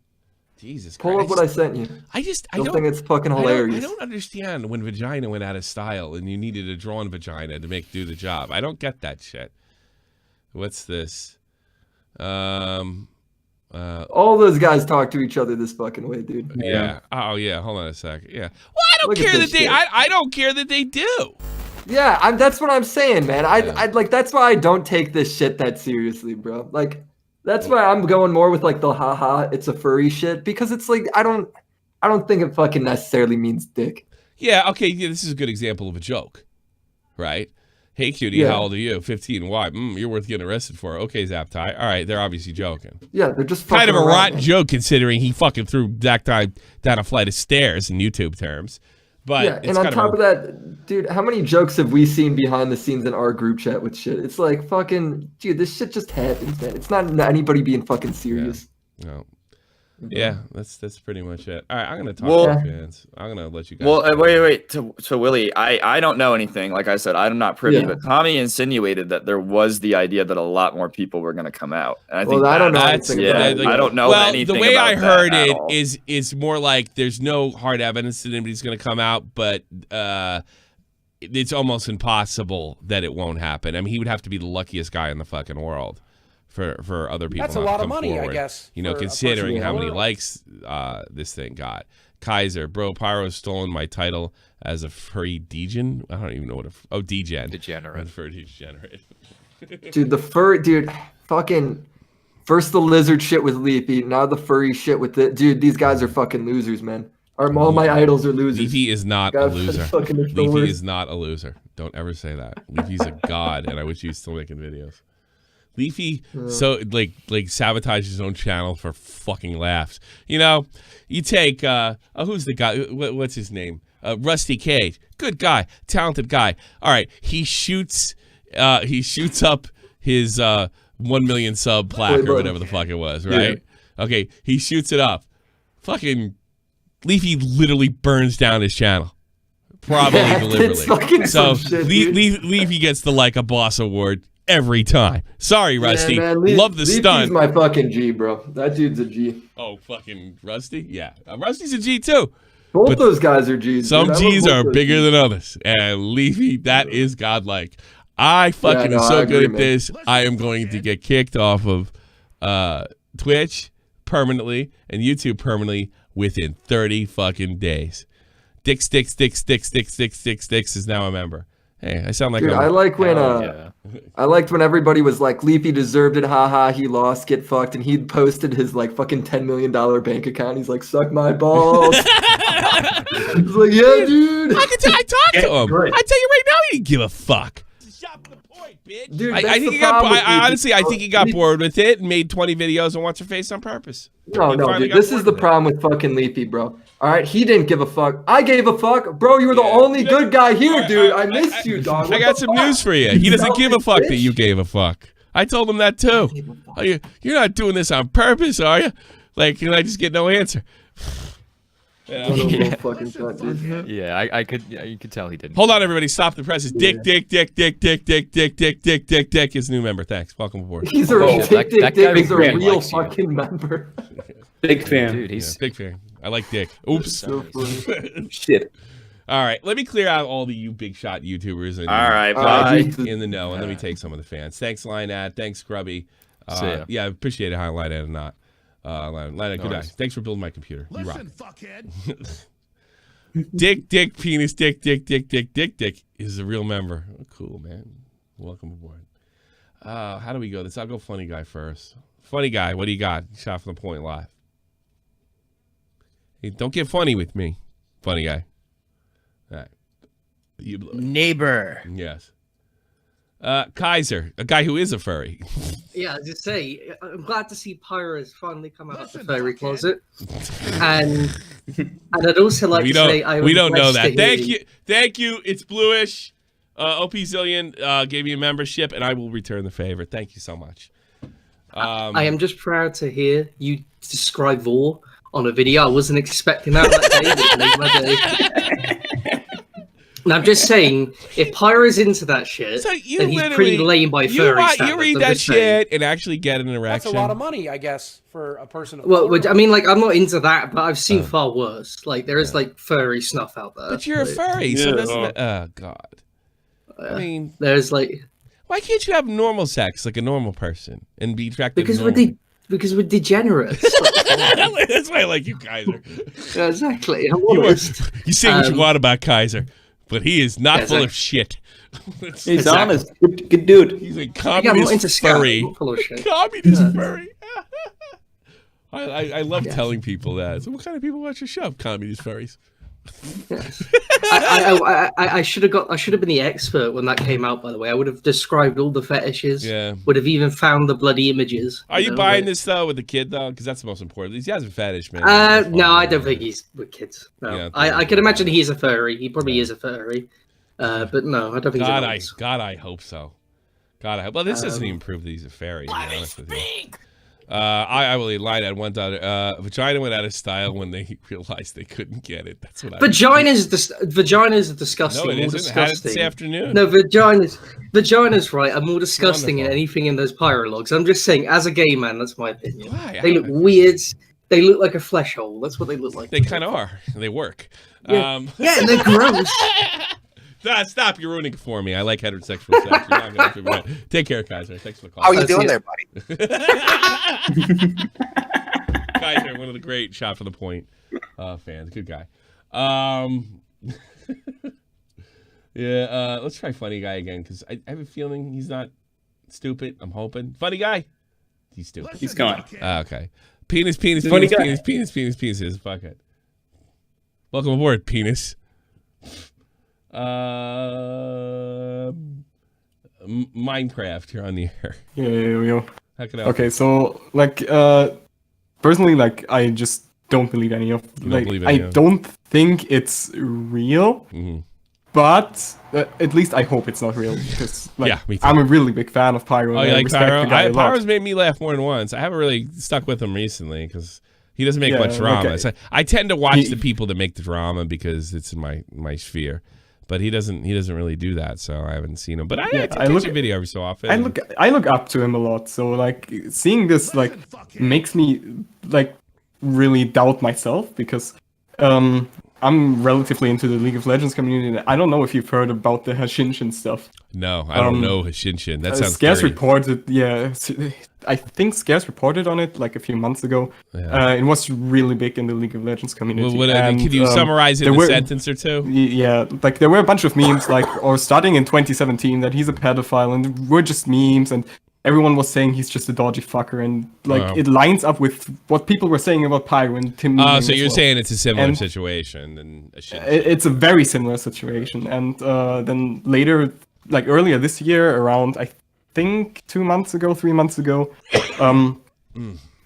Jesus Pull Christ. up what I sent you. I don't think it's fucking hilarious. I don't understand when vagina went out of style and you needed a drawn vagina to do the job. I don't get that shit. What's this? All those guys talk to each other this fucking way, dude. Yeah. Oh yeah. Hold on a second. Yeah. Well, I don't Look at care that this they. shit. I don't care that they do. Yeah, that's what I'm saying, man. I'd like that's why I don't take this shit that seriously, bro. Like that's why I'm going more with like the haha, it's a furry shit because it's like I don't think it fucking necessarily means dick. Yeah. Okay. Yeah, this is a good example of a joke, right? Hey, cutie, Yeah. how old are you? 15. Why? You're worth getting arrested for. Okay, Zap Tie. All right, they're obviously joking. Yeah, they're just Kind of a fucking around, rotten man. joke considering he fucking threw Zach Tie down a flight of stairs in YouTube terms. But Yeah, it's and on kind top of that, dude, how many jokes have we seen behind the scenes in our group chat with shit? It's like fucking, dude, this shit just happens, man. It's not anybody being fucking serious. No. Yeah, that's pretty much it. All right, I'm gonna talk Well- to the fans. I'm gonna let you guys. Well, wait. To Willie, I don't know anything. Like I said, I'm not privy. Yeah. But Tommy insinuated that there was the idea that a lot more people were going to come out. And I think Well, I don't know That's anything yeah, about it. I don't know well, anything the way about I that heard at it all. is more like there's no hard evidence that anybody's gonna come out, but it's almost impossible that it won't happen. I mean, he would have to be the luckiest guy in the fucking world for other people. That's a not to lot of come money, I forward. guess, You know, for a considering person how to many work. likes this thing got. Kaiser, bro, Pyro's stolen my title as a furry degen. I don't even know what degen. Degenerate. Furry degenerate. Dude, fucking first the lizard shit with Leafy, now the furry shit with it. Dude, these guys are fucking losers, man. All my idols are losers. Leafy is not a God, loser. fucking the Leafy worst. is not a loser. Don't ever say that. Leafy's a god, and I wish he was still making videos. Leafy so like sabotages his own channel for fucking laughs. You know, you take who's the guy? What's his name? Rusty Cage. Good guy, talented guy. All right, he shoots up his 1 million sub plaque or whatever the fuck it was, right? Yeah. Okay, he shoots it up. Fucking Leafy literally burns down his channel. Probably deliberately. So Leafy gets the Like a Boss award every time. Sorry, Rusty. Yeah, man, love the stunt. Leafy's my fucking G, bro. That dude's a G. Oh, fucking Rusty? Yeah. Rusty's a G too. Both those guys are G's. Some dude. G's are bigger than others. And Leafy, that is godlike. I fucking am so good at this. I am going to get kicked off of Twitch permanently and YouTube permanently within 30 fucking days. Dick Sticks is now a member. Hey, I sound like dude, I like when I liked when everybody was like, Leafy deserved it, haha, he lost, get fucked, and he posted his like fucking $10 million bank account. He's like, suck my balls. He's like, yeah, dude. I talked to him. I tell you right now, he didn't give a fuck. Dude, I think he got. Honestly, I think he got bored with it and made 20 videos and wants her face on purpose. No, dude. This is the problem with fucking Leafy, bro. All right, he didn't give a fuck. I gave a fuck, bro. You were the only good guy here, dude. I missed you, dog. I got some news for you. He doesn't give a fuck that you gave a fuck. I told him that too. You're not doing this on purpose, are you? Like, and I just get no answer. Yeah, I could. Yeah, you could tell he didn't. Hold on, everybody. Stop the presses. Dick. His new member. Thanks. Welcome aboard. He's a real fucking member. Big fan. Dude, he's big fan. I like Dick. Oops. So shit. All right, let me clear out all the big shot YouTubers and all right, bye. In the know, and let me take some of the fans. Thanks, Linead. Thanks, Grubby. Yeah, I appreciate it. How Linead or not. Linead, good night. Thanks for building my computer. You rock. Fuckhead. Dick, penis, Dick is a real member. Oh, cool, man. Welcome aboard. How do we go this? I'll go funny guy first. Funny guy, what do you got? Shot from the point live. Hey, don't get funny with me, funny guy. All right. Neighbor. Yes. Kaiser, a guy who is a furry. Yeah, just say, I'm glad to see Pyro has finally come out of the furry closet. And I'd also like to say, we don't know that. Thank you. It's bluish. OP Zillion gave you a membership, and I will return the favor. Thank you so much. I am just proud to hear you describe Vor on a video. I wasn't expecting that day. And I'm just saying, if Pyro's into that shit, then he's pretty lame by furry standards. You read that shit and actually get an erection. That's a lot of money, I guess, for a person. Well, I mean, like, I'm not into that, but I've seen far worse. Like, there is, like, furry snuff out there. But you're a furry, so doesn't oh, God. I mean... There's, like... Why can't you have normal sex like a normal person and be attracted because we're degenerates. That's why I like you, Kaiser. Yeah, exactly. You say what you want about Kaiser, but he is not full of shit. He's honest. Good dude. He's a communist furry. Communist furry. I love telling people that. So what kind of people watch your show? Communist furries. I should have been the expert when that came out. By the way, I would have described all the fetishes. Yeah, would have even found the bloody images. Are you buying this though with the kid though? Because that's the most important. He has a fetish, man. No, I don't think he's with kids. No, yeah, I can imagine he's a furry. He probably is a furry. But no, I don't think. God, I hope so. God, I hope. Well, this doesn't even prove that he's a fairy. To be honest with you. I will lied at one time. Vagina went out of style when they realized they couldn't get it. That's what vaginas are disgusting. No, it isn't. Had it this afternoon. No, vaginas right are more disgusting than anything in those pyrologs. I'm just saying, as a gay man, that's my opinion. Why? They look weird. They look like a flesh hole. That's what they look like. They kind of are. They work. Yeah, and they're gross. Stop! You're ruining it for me. I like heterosexual sex. You're not gonna take care, Kaiser. Thanks for the call. How are you doing there, buddy? Kaiser, one of the great shot for the point. Fans, good guy. Yeah, let's try funny guy again because I have a feeling he's not stupid. I'm hoping. Funny guy. He's stupid. He's gone. Okay. Penis. Fuck it. Welcome aboard, penis. Minecraft, you're on the air. Yeah. How can I help? Okay, so like personally, like I just don't believe any of I don't think it's real. Mm-hmm. But at least I hope it's not real because like, yeah, me too. I'm a really big fan of Pyro. Oh, you like Pyro? Pyro's made made me laugh more than once. I haven't really stuck with him recently because he doesn't make much drama. Okay. So I tend to watch the people that make the drama because it's in my sphere. But he doesn't really do that, so I haven't seen him. But I look at video every so often. I look up to him a lot, so like seeing this like makes me like really doubt myself because I'm relatively into the League of Legends community. I don't know if you've heard about the Hashinshin stuff. No, I don't know Hashinshin. That sounds Scarce dirty. reported, I think Scarce reported on it like a few months ago. Yeah. It was really big in the League of Legends community. Can you summarize it in a sentence or two? Yeah, like there were a bunch of memes or starting in 2017 that he's a pedophile and were just memes and everyone was saying he's just a dodgy fucker and like it lines up with what people were saying about Pyro and Tim. So you're saying it's a similar situation than a shit. It's a very similar situation and then later, like earlier this year around I think 3 months ago, a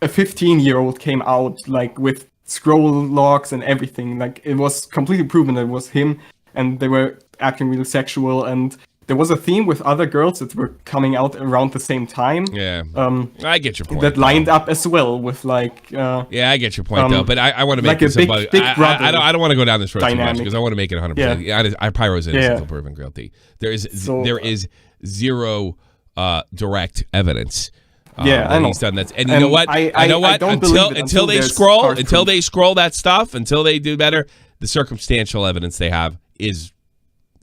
15-year-old came out like with scroll logs and everything. Like it was completely proven that it was him and they were acting really sexual and there was a theme with other girls that were coming out around the same time. Yeah. I get your point. That lined up as well with like. Yeah, I get your point though, but I want to make like this a big I don't want to go down this road too much because I want to make it 100%. Yeah. Pyro's innocent until proven guilty. There is zero direct evidence. I know. He's done that, and you know what? I know what? Until they scroll that stuff, until they do better, the circumstantial evidence they have is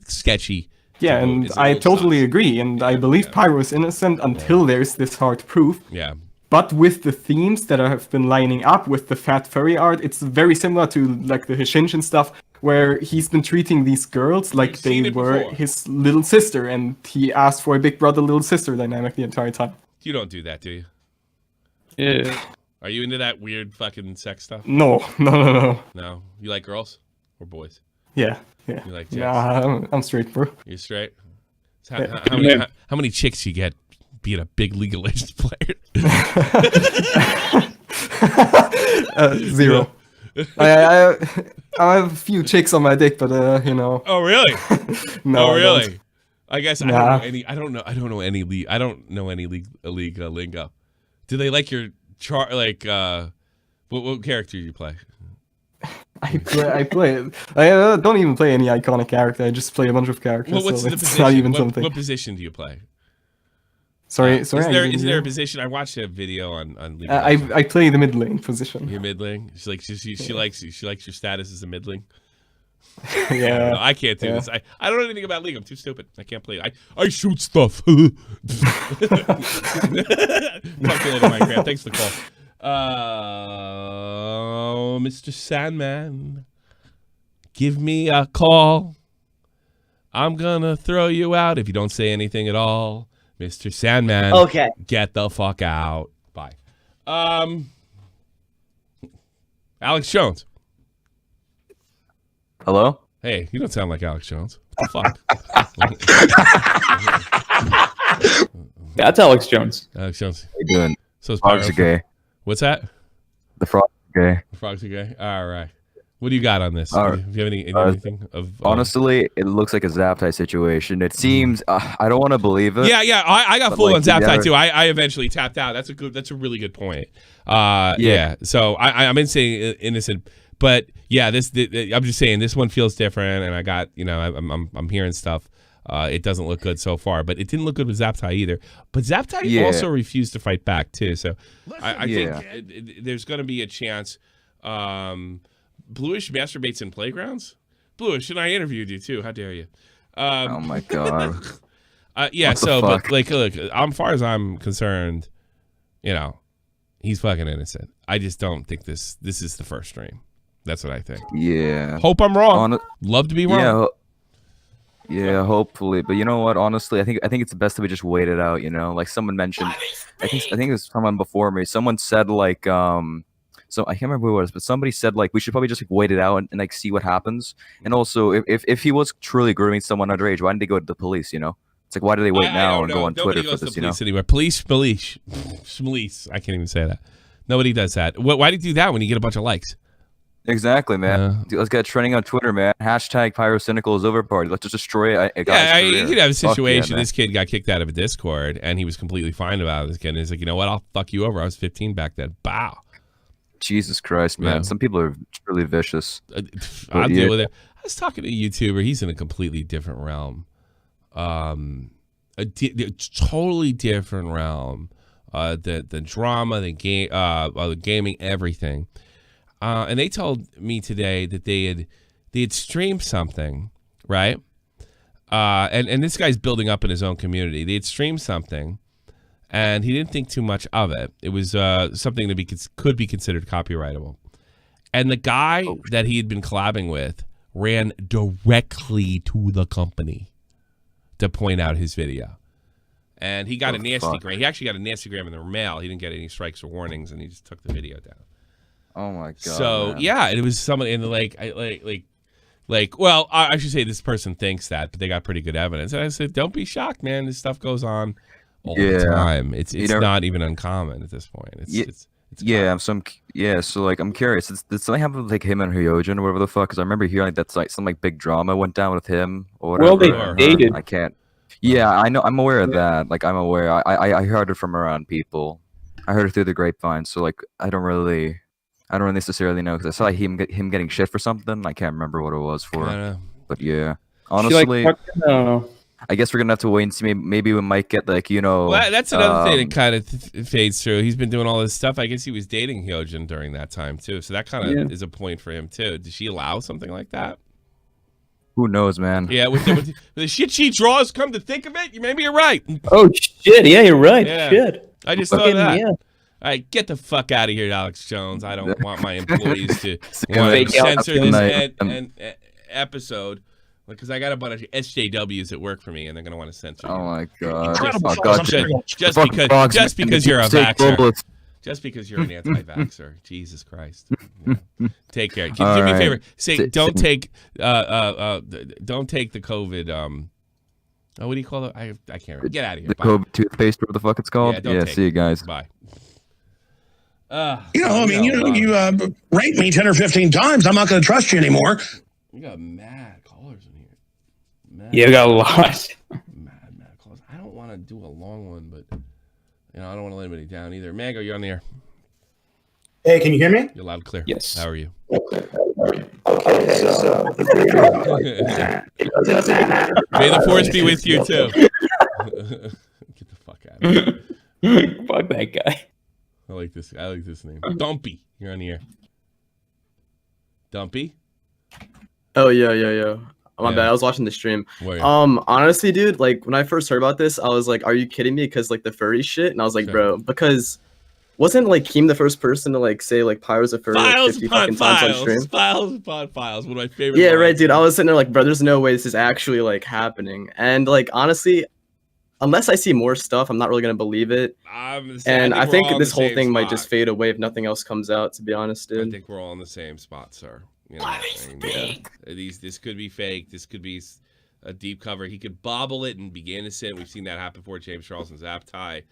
sketchy. Yeah, and I totally agree, and I believe Pyro is innocent until there's this hard proof. Yeah. But with the themes that have been lining up with the fat furry art, it's very similar to like the Hashinshin stuff, where he's been treating these girls like they were his little sister, and he asked for a big brother little sister dynamic the entire time. You don't do that, do you? Yeah. Are you into that weird fucking sex stuff? No. No? You like girls or boys? Yeah. You like chicks? Nah, I'm straight, bro. You're straight? So how many chicks you get being a big League of Legends player? 0. I have a few chicks on my dick, but you know. Oh really? No. Oh really? I guess nah. I don't know any league lingo. Do they like your chart? Like what character do you play? I play. I don't even play any iconic character. I just play a bunch of characters. Well, what's so the it's position? not even something. What position do you play? Sorry. Is there a position? I watched a video on League. I play the mid lane position. Your mid lane. She likes your status as a mid lane. Yeah. No, I can't do this. I don't know anything about League. I'm too stupid. I can't play it. I shoot stuff. Fuck you later, Minecraft. Thanks for the call. Mr. Sandman, give me a call. I'm gonna throw you out if you don't say anything at all. Mr. Sandman, okay, get the fuck out. Bye. Alex Jones. Hello? Hey, you don't sound like Alex Jones. What the fuck? That's Alex Jones. Alex Jones. How you doing? So it's Frogs are gay. What's that? The frogs are gay. The frogs are gay? All right. What do you got on this? All Do you have anything of... honestly, it looks like a Zaptai situation. It seems... I don't want to believe it. Yeah. I got full on Zaptai too. I eventually tapped out. That's a really good point. Yeah. So I'm innocent, but yeah, I'm just saying this one feels different, and I got I'm hearing stuff. It doesn't look good so far, but it didn't look good with Zaptai either. But Zaptai also refused to fight back too. So I think there's going to be a chance. Bluish masturbates in playgrounds. Bluish, and I interviewed you too. How dare you? Oh my god. Yeah. So, but like, look, as far as I'm concerned, he's fucking innocent. I just don't think this is the first stream. That's what I think. Yeah. Hope I'm wrong. Love to be wrong. Yeah, hopefully. But you know what? Honestly, I think it's best that we just wait it out. You know, like someone mentioned, I think it was someone before me. Someone said like so I can't remember who it was, but somebody said like we should probably just like wait it out and like see what happens. And also, if he was truly grooming someone underage, why didn't they go to the police? You know, it's like why do they wait now and go on Twitter for this? You know, anywhere. Police. I can't even say that. Nobody does that. Why do you do that when you get a bunch of likes? Exactly, man. Dude, let's get it trending on Twitter, man. Hashtag Pyrocynical is over party. Let's just destroy a guy's career. You could have a situation. Yeah, this kid got kicked out of a Discord, and he was completely fine about it. This kid and he's like, you know what? I'll fuck you over. I was 15 back then. Bow. Jesus Christ, man. Some people are really vicious. I'll deal with it. I was talking to a YouTuber. He's in a completely different realm. Totally different realm. The drama, the game, the gaming, everything. And they told me today that they had streamed something, right? And this guy's building up in his own community. They had streamed something, and he didn't think too much of it. It was something that could be considered copyrightable. And the guy that he had been collabing with ran directly to the company to point out his video. And he got a nasty gram. He actually got a nasty gram in the mail. He didn't get any strikes or warnings, and he just took the video down. Oh my god! So man. yeah, it was someone in the well, I should say this person thinks that, but they got pretty good evidence. And I said, don't be shocked, man. This stuff goes on all the time. It's not even uncommon at this point. It's so like I'm curious. Did something happen with like him and Hyojin or whatever the fuck? Because I remember hearing that's like some like big drama went down with him or whatever. Well, they dated. I can't. Yeah, I know. I'm aware of that. Like I'm aware. I heard it from around people. I heard it through the grapevine. So like I don't really necessarily know because I saw like, him getting shit for something. I can't remember what it was for. But yeah, honestly, I guess we're gonna have to wait and see. Maybe we might get like Well, that's another thing that kind of fades through. He's been doing all this stuff. I guess he was dating Hyojin during that time too. So that kind of is a point for him too. Did she allow something like that? Who knows, man? Yeah, with the shit she draws. Come to think of it, maybe you're right. Oh shit! Yeah, you're right. Yeah. Shit. I just thought of that. Yeah. All right, get the fuck out of here, Alex Jones. I don't want my employees to censor this episode because I got a bunch of SJWs that work for me, and they're gonna want to censor. Oh my god! Just because you're a vaxxer. Just because you're an anti-vaxxer. Jesus Christ. Yeah. Take care. Do me a favor. Say don't take the COVID. What do you call it? I can't remember. Get out of here. The COVID toothpaste, whatever the fuck it's called. Yeah, see you guys. Bye. You raped me 10 or 15 times. I'm not going to trust you anymore. We got mad callers in here. Yeah, we got a lot. Mad callers. I don't want to do a long one, but I don't want to let anybody down either. Mago, you're on the air. Hey, can you hear me? You're loud and clear. Yes. How are you? Okay, so May the force be with you too. Get the fuck out of here. Fuck that guy. I like this name. Dumpy. You're on the air. Dumpy? Oh yeah. My bad. I was watching the stream. Honestly, dude, like when I first heard about this, I was like, "Are you kidding me?" Because like the furry shit, and I was like, "Bro," because wasn't like Keem the first person to like say like Pyro's a furry like 50 fucking times on stream? Files upon files. One of my favorite. Yeah, lines. right, dude. I was sitting there like, "Bro, there's no way this is actually like happening." And like honestly, unless I see more stuff, I'm not really gonna believe it. And I think this whole thing might just fade away if nothing else comes out. To be honest, dude. I think we're all in the same spot, sir. This could be fake. This could be a deep cover. He could bobble it and be innocent. We've seen that happen before. James Charles and Zaptai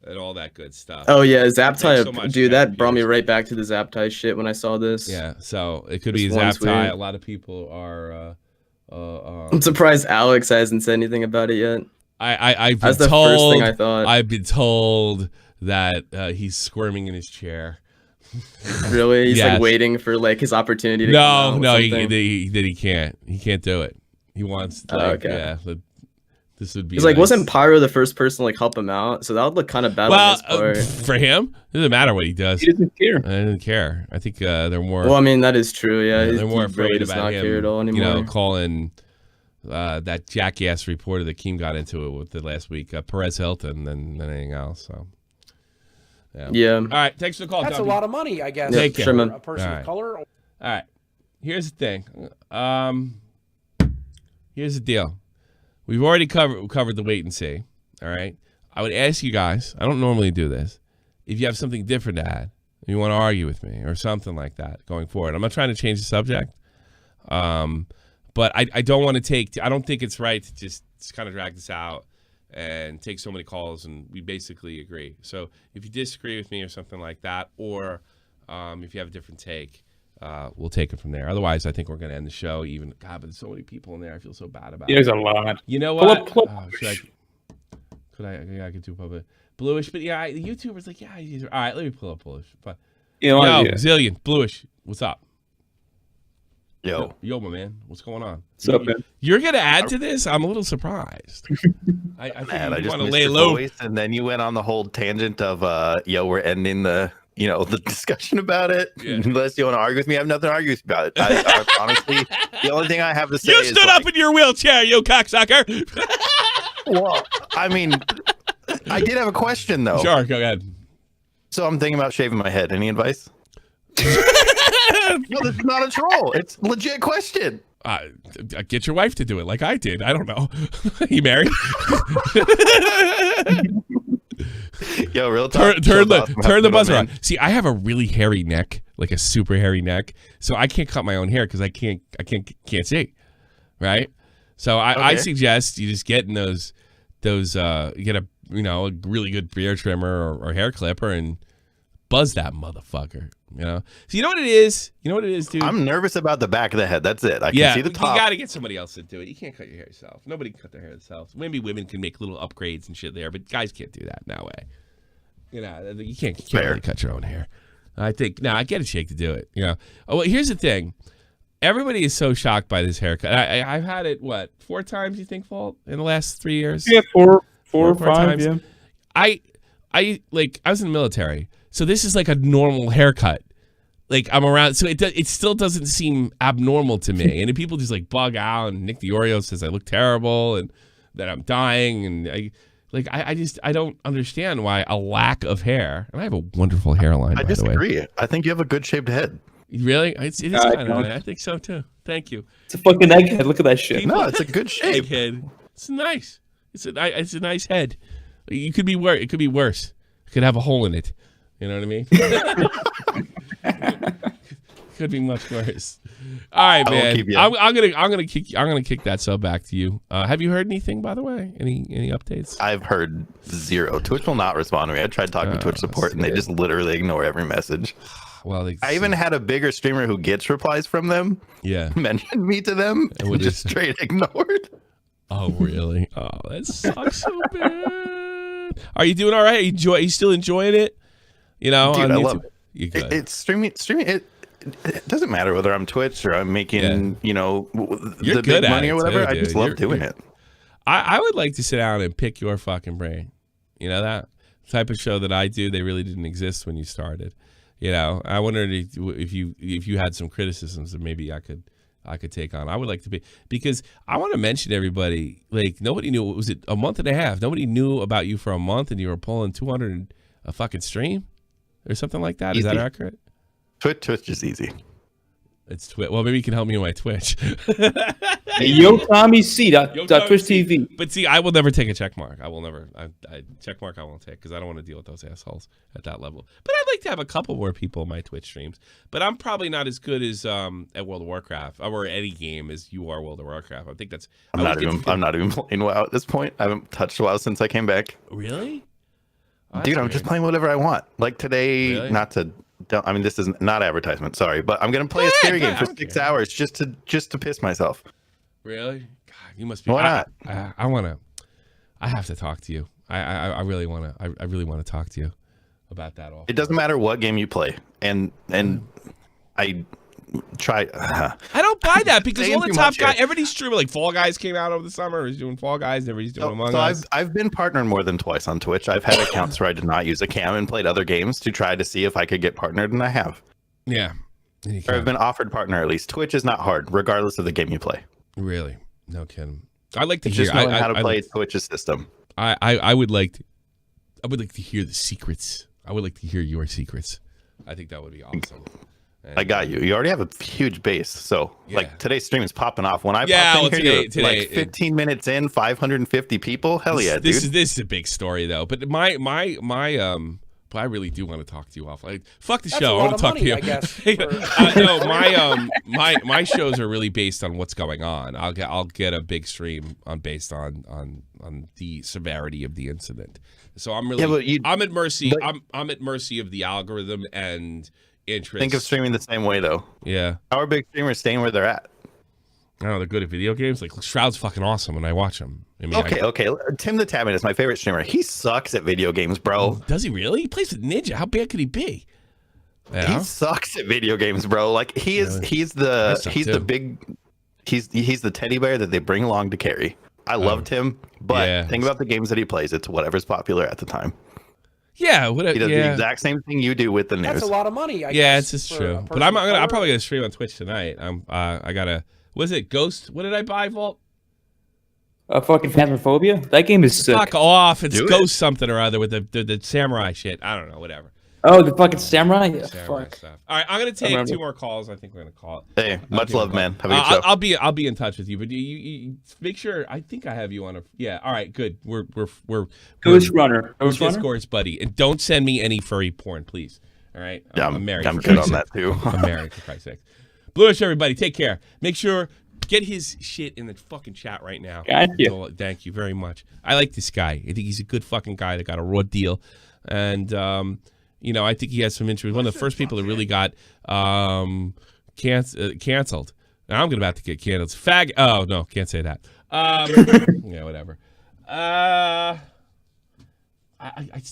and all that good stuff. Oh yeah, Zaptai, dude. That brought me right back to the Zaptai shit when I saw this. Yeah, so it could be Zaptai. A lot of people are. I'm surprised Alex hasn't said anything about it yet. I've been That's the told, first thing I thought. I've been told that he's squirming in his chair. Really? He's like waiting for like his opportunity to come out No, he can't. He can't do it. He wants this would be He's like, wasn't Pyro the first person to like help him out? So that would look kind of bad on his part. For him, it doesn't matter what he does. He doesn't care. I didn't care. I think they're more. Well, I mean that is true. Yeah, they're more afraid does about not him. care at all anymore. Calling that jackass reporter that Keem got into it with the last week, Perez Hilton, than anything else. So. Yeah. All right. Thanks for the call. That's Dumpy. a lot of money, I guess. Take care. For a person of color. All right. Here's the thing. Here's the deal. We've already covered the wait and see. All right. I would ask you guys. I don't normally do this. If you have something different to add, you want to argue with me or something like that going forward. I'm not trying to change the subject. But I don't want to take. I don't think it's right to just kind of drag this out and take so many calls and we basically agree. So if you disagree with me or something like that, or if you have a different take, we'll take it from there. Otherwise, I think we're going to end the show. Even God, but there's so many people in there. I feel so bad about it. There's a lot. You know what? I could do public Bluish, but yeah, the YouTuber's like, yeah. All right, let me pull up Bluish. But, yo, Zillion, Bluish, what's up? Yo, my man, what's going on? What's up, man? You're gonna add to this? I'm a little surprised. I think you want to lay low, voice, and then you went on the whole tangent of, we're ending the discussion about it. Yeah. Unless you want to argue with me, I have nothing to argue about it. I honestly, the only thing I have to say is, you stood up in your wheelchair, you cocksucker. Well, I mean, I did have a question though. Sure, go ahead. So I'm thinking about shaving my head. Any advice? No, this is not a troll. It's a legit question. Get your wife to do it like I did. I don't know. You married? Yo, real talk. Turn the buzzer on. See, I have a really hairy neck, like a super hairy neck, so I can't cut my own hair because I can't see, right? So I suggest you just get in those you get a really good beard trimmer or hair clipper and buzz that motherfucker. So you know what it is? You know what it is, dude? I'm nervous about the back of the head. That's it. I can see the top. You got to get somebody else to do it. You can't cut your hair yourself. Nobody can cut their hair themselves. Maybe women can make little upgrades and shit there, but guys can't do that. No way. You can't really cut your own hair. I think I get a chick to do it. Oh, well, here's the thing. Everybody is so shocked by this haircut. I've had it 4 times? You think, Fault, in the last 3 years? Yeah, four or five times. Yeah. I was in the military, so this is like a normal haircut. Like I'm around, so it still doesn't seem abnormal to me. And then people just like bug out, and Nick DiOrio says I look terrible and that I'm dying, and I don't understand why a lack of hair. And I have a wonderful hairline. I disagree. I think you have a good shaped head. Really? It is kind of. I think so too. Thank you. It's a fucking egghead. Look at that shit. No, it's a good shape. Egghead. It's nice. It's a nice head. It could be worse. It could be worse. It could have a hole in it. You know what I mean? Could be much worse. All right, man. I'm gonna kick that sub back to you. Have you heard anything, by the way? Any updates? I've heard zero. Twitch will not respond to me. I tried talking to Twitch support, and they just literally ignore every message. Well, I even had a bigger streamer who gets replies from them. Yeah, mentioned me to them and just straight ignored. Oh, really? Oh, that sucks so bad. Are you doing all right? Are you still enjoying it? Dude, I love it. It's streaming. It doesn't matter whether I'm Twitch or I'm making, the big money or whatever. Too, I just love doing it. I would like to sit down and pick your fucking brain. You know, that type of show that I do, they really didn't exist when you started. I wondered if you had some criticisms that maybe I could take on. I would like to be, because I want to mention everybody. Like, nobody knew. Was it a month and a half? Nobody knew about you for a month, and you were pulling 200 a fucking stream or something like that. Easy. Is that accurate? Twitch is easy. It's Twitch. Well, maybe you can help me on my Twitch. Hey, yo, Tommy C. Twitch TV. But see, I will never take a check mark. I will never. Check mark I won't take, because I don't want to deal with those assholes at that level. But I'd like to have a couple more people on my Twitch streams. But I'm probably not as good as at World of Warcraft or any game as you are World of Warcraft. I think that's. I'm not even playing WoW at this point. I haven't touched WoW since I came back. Really? Oh, dude, I'm just playing whatever I want. Like today, really? This is not advertisement. Sorry, but I'm gonna play a scary game for 6 hours just to piss myself. Really? God, you must be. Why not? I have to talk to you. I really want to. I really want to talk to you about that. It doesn't matter what game you play, and I try. I don't buy that, because all the top guys, everybody's streaming. Like Fall Guys came out over the summer. He's doing Fall Guys. Everybody's doing Among Us. I've been partnered more than twice on Twitch. I've had accounts where I did not use a cam and played other games to try to see if I could get partnered, and I have. Yeah. Or I've been offered partner at least. Twitch is not hard, regardless of the game you play. Really? No kidding. I'd like to hear. Just knowing how to play Twitch's system. I would like to hear the secrets. I would like to hear your secrets. I think that would be awesome. I got you. You already have a huge base, so like today's stream is popping off. When I popped in here, today, like 15 minutes in, 550 people. Hell yeah, this dude. This is a big story though. But but I really do want to talk to you off. Like, fuck the That's show. a I lot want of to talk money, to you. I guess, No, my shows are really based on what's going on. I'll get a big stream based on the severity of the incident. So I'm really I'm at mercy. I'm at mercy of the algorithm and interest. Think of streaming the same way though. Yeah. How are big streamers staying where they're at? Oh, they're good at video games. Like Shroud's fucking awesome, and I watch him. I mean, okay. Tim the Tabman is my favorite streamer. He sucks at video games, bro. Does he really? He plays with Ninja. How bad could he be? He sucks at video games, bro. Like he's the teddy bear that they bring along to carry. I loved him, but think about the games that he plays. It's whatever's popular at the time. Yeah, he does the exact same thing you do with the news. That's a lot of money. I yeah, guess, it's true. But I'm probably gonna stream on Twitch tonight. I gotta. Was it Ghost? What did I buy, Vault? Fucking Phasmophobia. That game is sick. Fuck off! It's Ghost something or other with the samurai shit. I don't know. Whatever. Oh, the fucking samurai. Yeah, samurai fuck. stuff. All right, I'm gonna take 2 more calls. I think we're gonna call it. Hey, much love, man. Have a good show. I'll be in touch with you, but you make sure. I think I have you on a. Yeah. All right. Good. We're Ghost Runner. Ghost Runner. Discord's buddy, and don't send me any furry porn, please. All right. Yeah, I'm married. I'm good on that too. I'm married, for Christ's sake. Bluish, everybody, take care. Make sure. Get his shit in the fucking chat right now. Thank you. So, thank you very much. I like this guy. I think he's a good fucking guy that got a raw deal. And, I think he has some interest. One of the first people that really got canceled. Now, I'm about to get canceled. Oh, no, can't say that. Yeah, whatever. I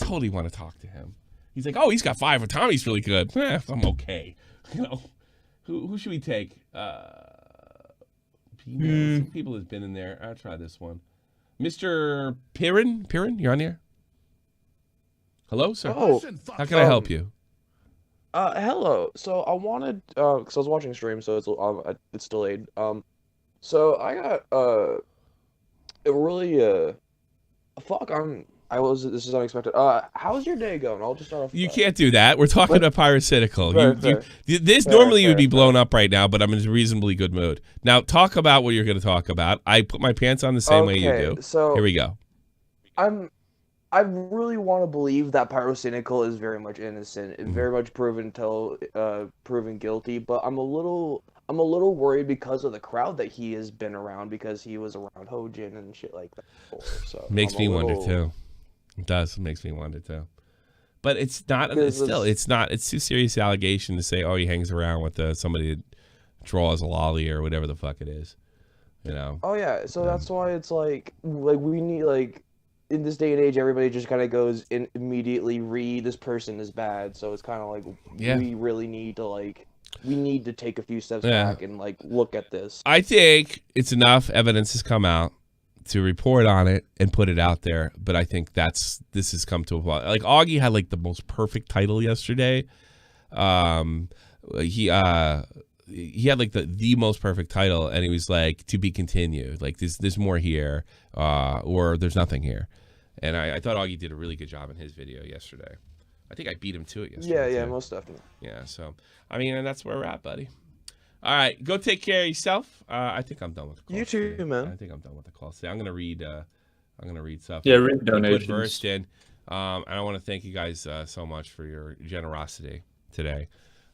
totally want to talk to him. He's like, oh, he's got 5. Tommy's really good. I'm okay. Who should we take? People has been in there. I'll try this one. Mr. Pirin, you're on here? Hello, sir. Oh, how can I help you? Hello. So I wanted, because I was watching a stream, so it's delayed. So I got it really this is unexpected. How's your day going? I'll just start off. You can't do that. We're talking about Pyrocynical. This normally would be blown up right now, but I'm in a reasonably good mood. Now talk about what you're going to talk about. I put my pants on the same way you do. So here we go. I really want to believe that Pyrocynical is very much innocent, very much proven guilty. But I'm a little worried because of the crowd that he has been around, because he was around Hojin and shit like that before. So makes me wonder too. It does. It makes me wonder too. But it's not. It's not. It's too serious allegation to say, oh, he hangs around with somebody that draws a lolly or whatever the fuck it is. Oh yeah. So that's why it's like we need in this day and age, everybody just kind of goes and immediately this person is bad. So it's kind of like we really need to take a few steps back and look at this. I think it's enough evidence has come out to report on it and put it out there, but I think this has come to a point. Like Augie had the most perfect title yesterday. He had the most perfect title, and he was like, to be continued. Like there's more here, or there's nothing here. And I thought Augie did a really good job in his video yesterday. I think I beat him to it yesterday. Yeah, most definitely. Yeah, so I mean, and that's where we're at, buddy. All right, go take care of yourself. I think I'm done with the calls. You too, today. man. I think I'm done with the calls today. I'm gonna read stuff. Yeah, read donations. Put first in. And I want to thank you guys so much for your generosity today,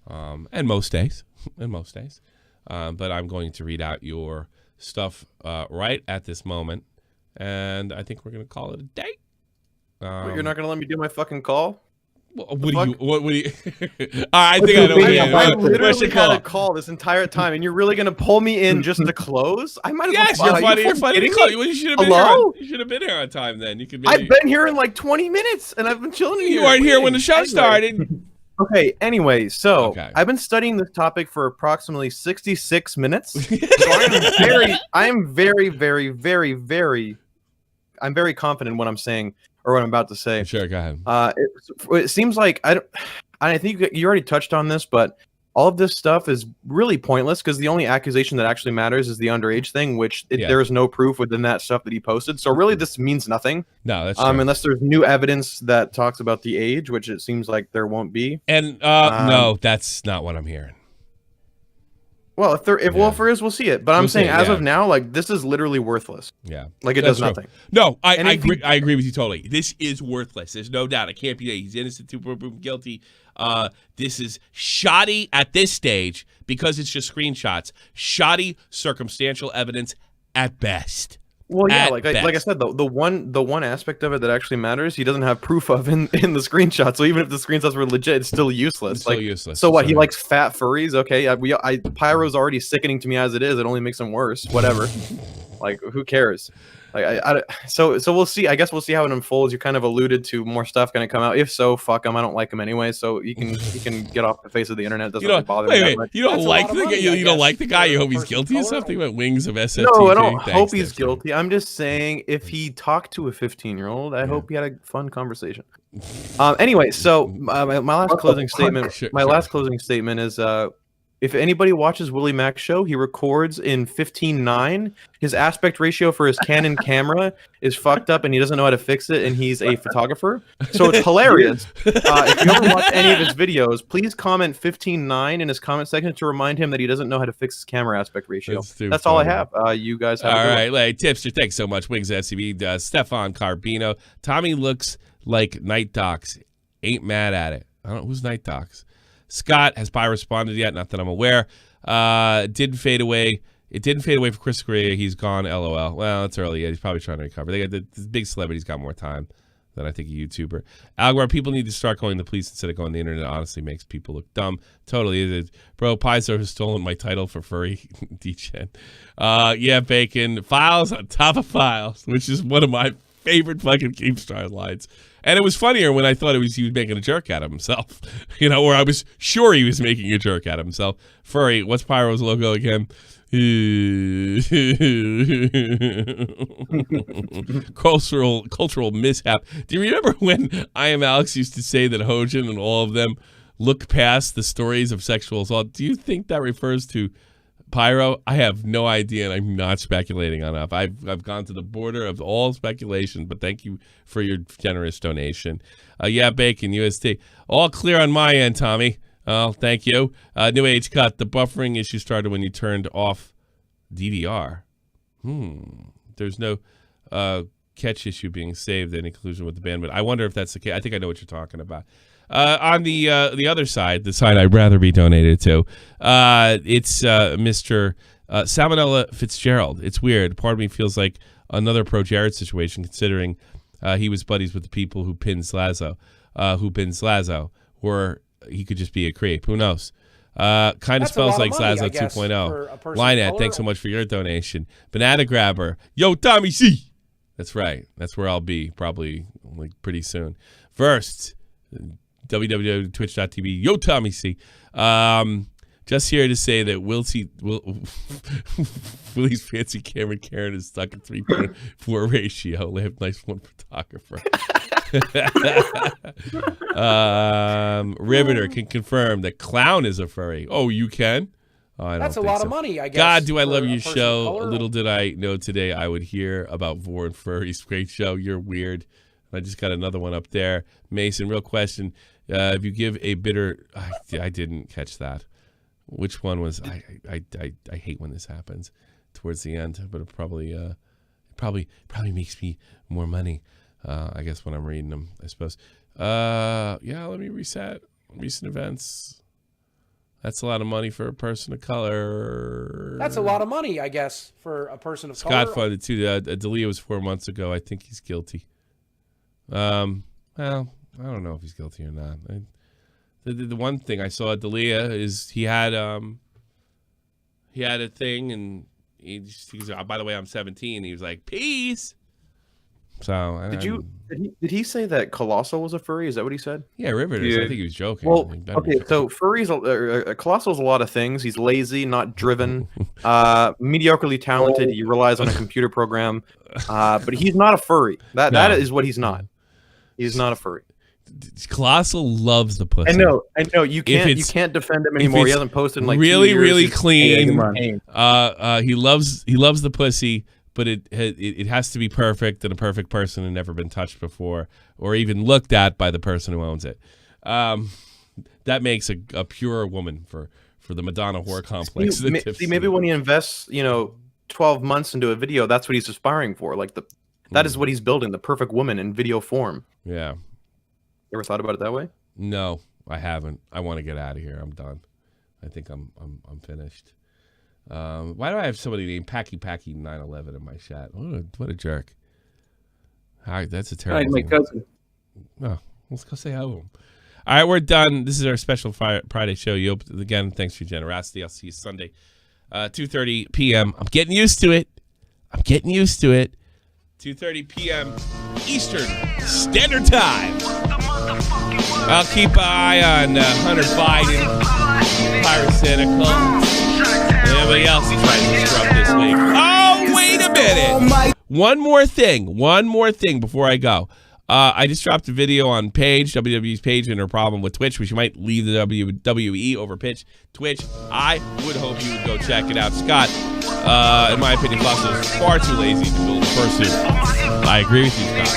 and most days, but I'm going to read out your stuff right at this moment, and I think we're gonna call it a day. You're not gonna let me do my fucking call? What do you? I think I know. I literally had a call this entire time, and you're really gonna pull me in just to close? I might as well. You're funny to call. You should have been here. You should have been here on time. Then you could. I've been here in 20 minutes, and I've been chilling here. You weren't here when the show started. Okay. Anyway, so I've been studying this topic for approximately 66 minutes. So I'm very confident in what I'm saying. Or what I'm about to say. Sure, go ahead. It seems like I think you already touched on this, but all of this stuff is really pointless because the only accusation that actually matters is the underage thing, which there is no proof within that stuff that he posted. So really, this means nothing. No, that's true. Unless there's new evidence that talks about the age, which it seems like there won't be. And no, that's not what I'm hearing. Well, if there is, we'll see it. But I'm saying as of now, like this is literally worthless. Yeah, like it does nothing. No, I agree with you totally. This is worthless. There's no doubt. It can't be that he's innocent to prove guilty. This is shoddy at this stage because it's just screenshots. Shoddy circumstantial evidence at best. Well, yeah, like I said, the one aspect of it that actually matters, he doesn't have proof of in the screenshot. So even if the screenshots were legit, it's still useless. It's still useless. So what? He likes fat furries? Okay, Pyro's already sickening to me as it is. It only makes him worse. Whatever. Like, who cares? Like, so we'll see. I guess we'll see how it unfolds. You kind of alluded to more stuff going to come out. If so, fuck him. I don't like him anyway. So he can get off the face of the internet. Doesn't really bother me. Wait, you don't like the guy? You don't like the guy? You hope he's guilty or something? About wings of SFTP? No, I don't hope he's guilty. I'm just saying, if he talked to a 15-year-old, I hope he had a fun conversation. Anyway, so my last closing statement. Last closing statement is if anybody watches Willie Mac's show, he records in 15:9. His aspect ratio for his Canon camera is fucked up, and he doesn't know how to fix it, and he's a photographer. So it's hilarious. If you ever watch any of his videos, please comment 15:9 in his comment section to remind him that he doesn't know how to fix his camera aspect ratio. That's all I have. You guys have all right. Like, Tipster, thanks so much. Wings SCB, Stefan Carbino. Tommy looks like Night Docs. Ain't mad at it. I don't know who's Night Docs. Scott, has Py responded yet? Not that I'm aware. It didn't fade away. It didn't fade away for Chris Correa. He's gone, LOL. Well, it's early. He's probably trying to recover. They got the big celebrities got more time than I think a YouTuber. Algor, people need to start calling the police instead of going to the internet. It honestly makes people look dumb. Totally. Bro, Paizo has stolen my title for furry. D-Chen. Yeah, Bacon. Files on top of files, which is one of my favorite fucking Keepstar lines. And it was funnier when I thought he was making a jerk out of himself, or I was sure he was making a jerk out of himself. Furry, what's Pyro's logo again? cultural mishap. Do you remember when I Am Alex used to say that Hojin and all of them look past the stories of sexual assault? Do you think that refers to Pyro? I have no idea, and I'm not speculating enough. I've gone to the border of all speculation, but thank you for your generous donation. Yeah, Bacon, USD. All clear on my end, Tommy. Oh, thank you. New Age Cut. The buffering issue started when you turned off DDR. There's no catch issue being saved. Any conclusion with the bandwidth? I wonder if that's the case. I think I know what you're talking about. On the other side, the side I'd rather be donated to, it's Mr. Salmonella Fitzgerald. It's weird. Part of me feels like another Pro Jared situation, considering he was buddies with the people who pins Lazo, or he could just be a creep. Who knows? Kind of spells like Lazo 2.0. Lynette, thanks so much for your donation. Banana Grabber. Yo, Tommy C. That's right. That's where I'll be probably like pretty soon. First, www.twitch.tv. Yo, Tommy C. Just here to say that Willie's fancy camera Karen is stuck at 3.4 ratio. They have nice one photographer. Riveter can confirm that Clown is a furry. Oh, you can? Oh, I don't That's a think lot so. of money, I guess. God, do I love your show. Little did I know today I would hear about Vor and Furries. Great show. You're weird. I just got another one up there. Mason, real question. If you give a bitter... I didn't catch that. Which one was... I hate when this happens towards the end, but it probably makes me more money, I guess, when I'm reading them, I suppose. Yeah, let me reset. Recent events. That's a lot of money for a person of color. That's a lot of money, I guess, for a person of color. Scott funded too. D'Elia was 4 months ago. I think he's guilty. Well, I don't know if he's guilty or not. The one thing I saw at D'Elia is he had a thing, and he was, oh, by the way, I'm 17. He was like, peace. So did he say that Colossal was a furry? Is that what he said? Yeah, River. Yeah. I think he was joking. Well, okay, so furries, Colossal's a lot of things. He's lazy, not driven, mediocrely talented. He relies on a computer program, but he's not a furry. That is what he's not. He's not a furry. Colossal loves the pussy. I know. You can't defend him anymore. He hasn't posted in like really, 2 years. really clean. He loves the pussy. But it has to be perfect, and a perfect person had never been touched before or even looked at by the person who owns it. That makes a pure woman for for the Madonna whore complex. See, maybe when he invests, 12 months into a video, that's what he's aspiring for. Like that is what he's building, the perfect woman in video form. Yeah. You ever thought about it that way? No, I haven't. I want to get out of here. I'm done. I think I'm finished. Why do I have somebody named Packy 911 in my chat? What a jerk. Hi, that's a terrible my cousin. Oh, let's go say hello. All right, we're done. This is our special Friday show. Again, thanks for your generosity. I'll see you Sunday, 2:30 p.m. I'm getting used to it. 2:30 p.m. Eastern Standard Time. I'll keep an eye on Hunter Biden, Pyrocynical, and everybody else who's trying to disrupt this week. Oh, wait a minute. One more thing before I go. I just dropped a video on Paige, WWE's Paige, and her problem with Twitch, which you might leave the WWE over Twitch. I would hope you would go check it out. Scott, in my opinion, Fossil is far too lazy to build a fursuit. I agree with you, Scott.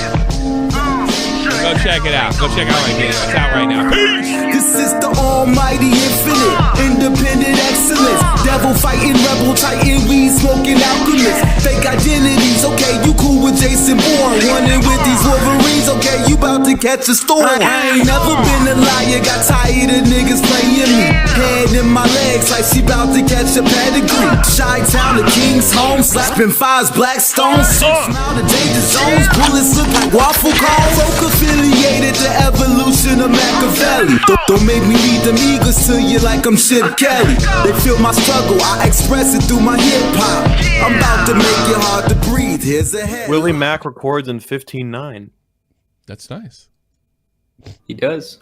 Go check it out. Go check out my video. It's out right now. Peace! This is the almighty infinite, independent excellence. Devil fighting, rebel titan, weed smoking alchemist. Fake identities, okay, you cool with Jason Bourne. Running with these Wolverines, okay, you about to catch a storm. I ain't never been a liar, got tired of niggas playing me. Head in my legs like she about to catch a pedigree. Chi-town to King's home, slapping fives, black stones. Smile to danger zones, bullets look like waffle cones. Folk affiliated to evolution of Machiavelli. Don't make me read them eagles to you like I'm Chip Kelly. They feel my struggle, I express it through my hip hop. I'm about to make it hard to breathe. Here's a head. Willie Mack records in 15:9. That's nice. He does.